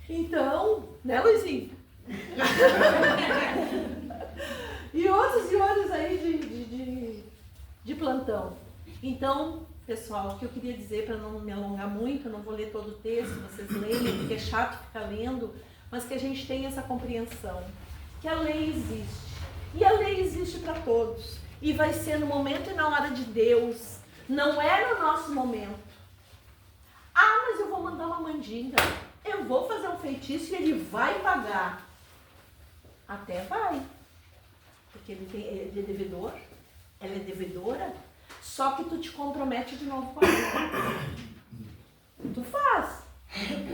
Então, né, Luizinho? E outros aí de plantão. Então, pessoal, o que eu queria dizer, para não me alongar muito, eu não vou ler todo o texto, vocês leiam, porque é chato ficar lendo, mas que a gente tenha essa compreensão, que a lei existe. E a lei existe para todos. E vai ser no momento e na hora de Deus. Não é no nosso momento. Ah, mas eu vou mandar uma mandinga. Eu vou fazer um feitiço e ele vai pagar. Até vai. Porque ele é devedor. Ela é devedora. Só que tu te compromete de novo com ela. Tu faz.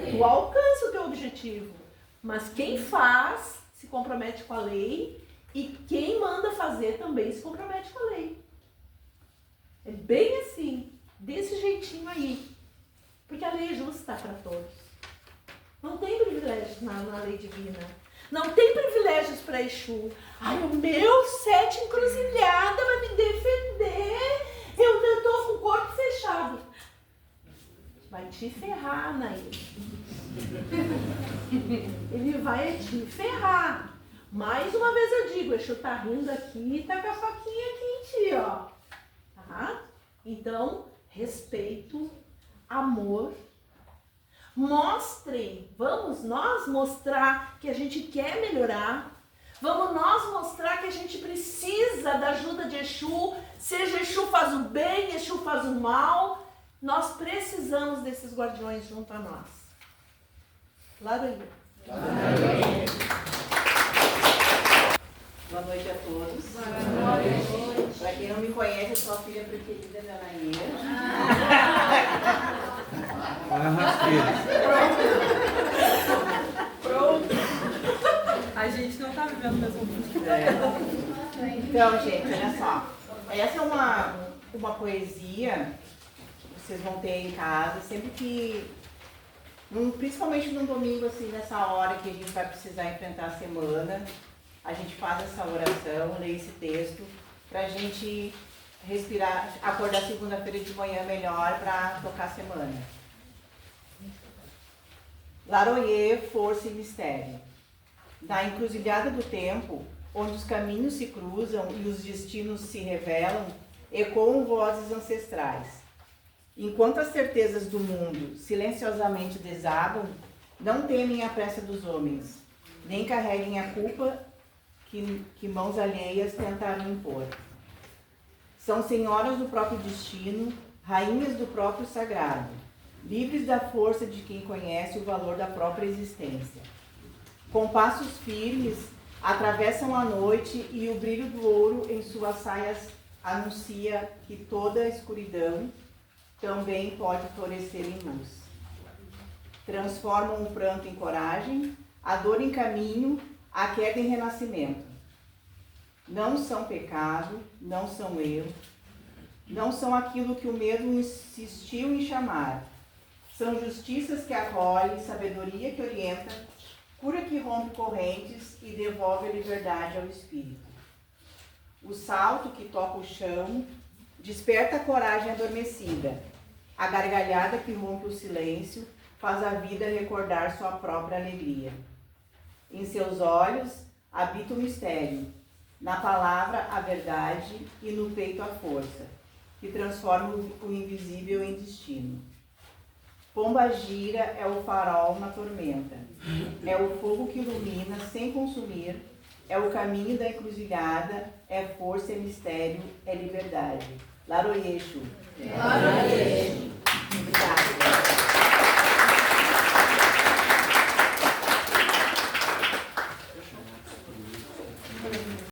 Tu alcança o teu objetivo. Mas quem faz se compromete com a lei. E quem manda fazer também se compromete com a lei. É bem assim, desse jeitinho aí. Porque a lei é justa para todos. Não tem privilégios na lei divina. Não tem privilégios para Exu. Ai, o meu 7 encruzilhada vai me defender. Eu estou com o corpo fechado. Vai te ferrar, Nair. Ele vai te ferrar. Mais uma vez eu digo, Exu tá rindo aqui e tá com a faquinha aqui em ti, ó. Tá? Então, respeito, amor. Mostrem, vamos nós mostrar que a gente quer melhorar. Vamos nós mostrar que a gente precisa da ajuda de Exu. Seja Exu faz o bem, Exu faz o mal. Nós precisamos desses guardiões junto a nós. Laranha. Boa noite a todos. Boa noite. Para quem não me conhece, eu sou a filha preferida da Anaíra. Pronto. A gente não tá vivendo o mesmo mundo. Então, gente, olha só. Essa é uma poesia que vocês vão ter em casa, sempre que, principalmente num domingo, assim, nessa hora que a gente vai precisar enfrentar a semana, a gente faz essa oração, lê esse texto, para a gente respirar, acordar segunda-feira de manhã melhor para tocar a semana. Laroyer, força e mistério. Na encruzilhada do tempo, onde os caminhos se cruzam e os destinos se revelam, ecoam vozes ancestrais. Enquanto as certezas do mundo silenciosamente desabam, não temem a pressa dos homens, nem carreguem a culpa que mãos alheias tentaram impor. São senhoras do próprio destino, rainhas do próprio sagrado, livres da força de quem conhece o valor da própria existência. Com passos firmes, atravessam a noite e o brilho do ouro em suas saias anuncia que toda a escuridão também pode florescer em luz. Transformam o pranto em coragem, a dor em caminho, a queda em renascimento. Não são pecado, não são erro, não são aquilo que o medo insistiu em chamar. São justiças que acolhem, sabedoria que orienta, cura que rompe correntes e devolve a liberdade ao espírito. O salto que toca o chão desperta a coragem adormecida. A gargalhada que rompe o silêncio faz a vida recordar sua própria alegria. Em seus olhos habita o mistério, na palavra a verdade e no peito a força, que transforma o invisível em destino. Pombagira é o farol na tormenta, é o fogo que ilumina sem consumir, é o caminho da encruzilhada, é força, é mistério, é liberdade. Laroyer Exu. Laroyer. Obrigada.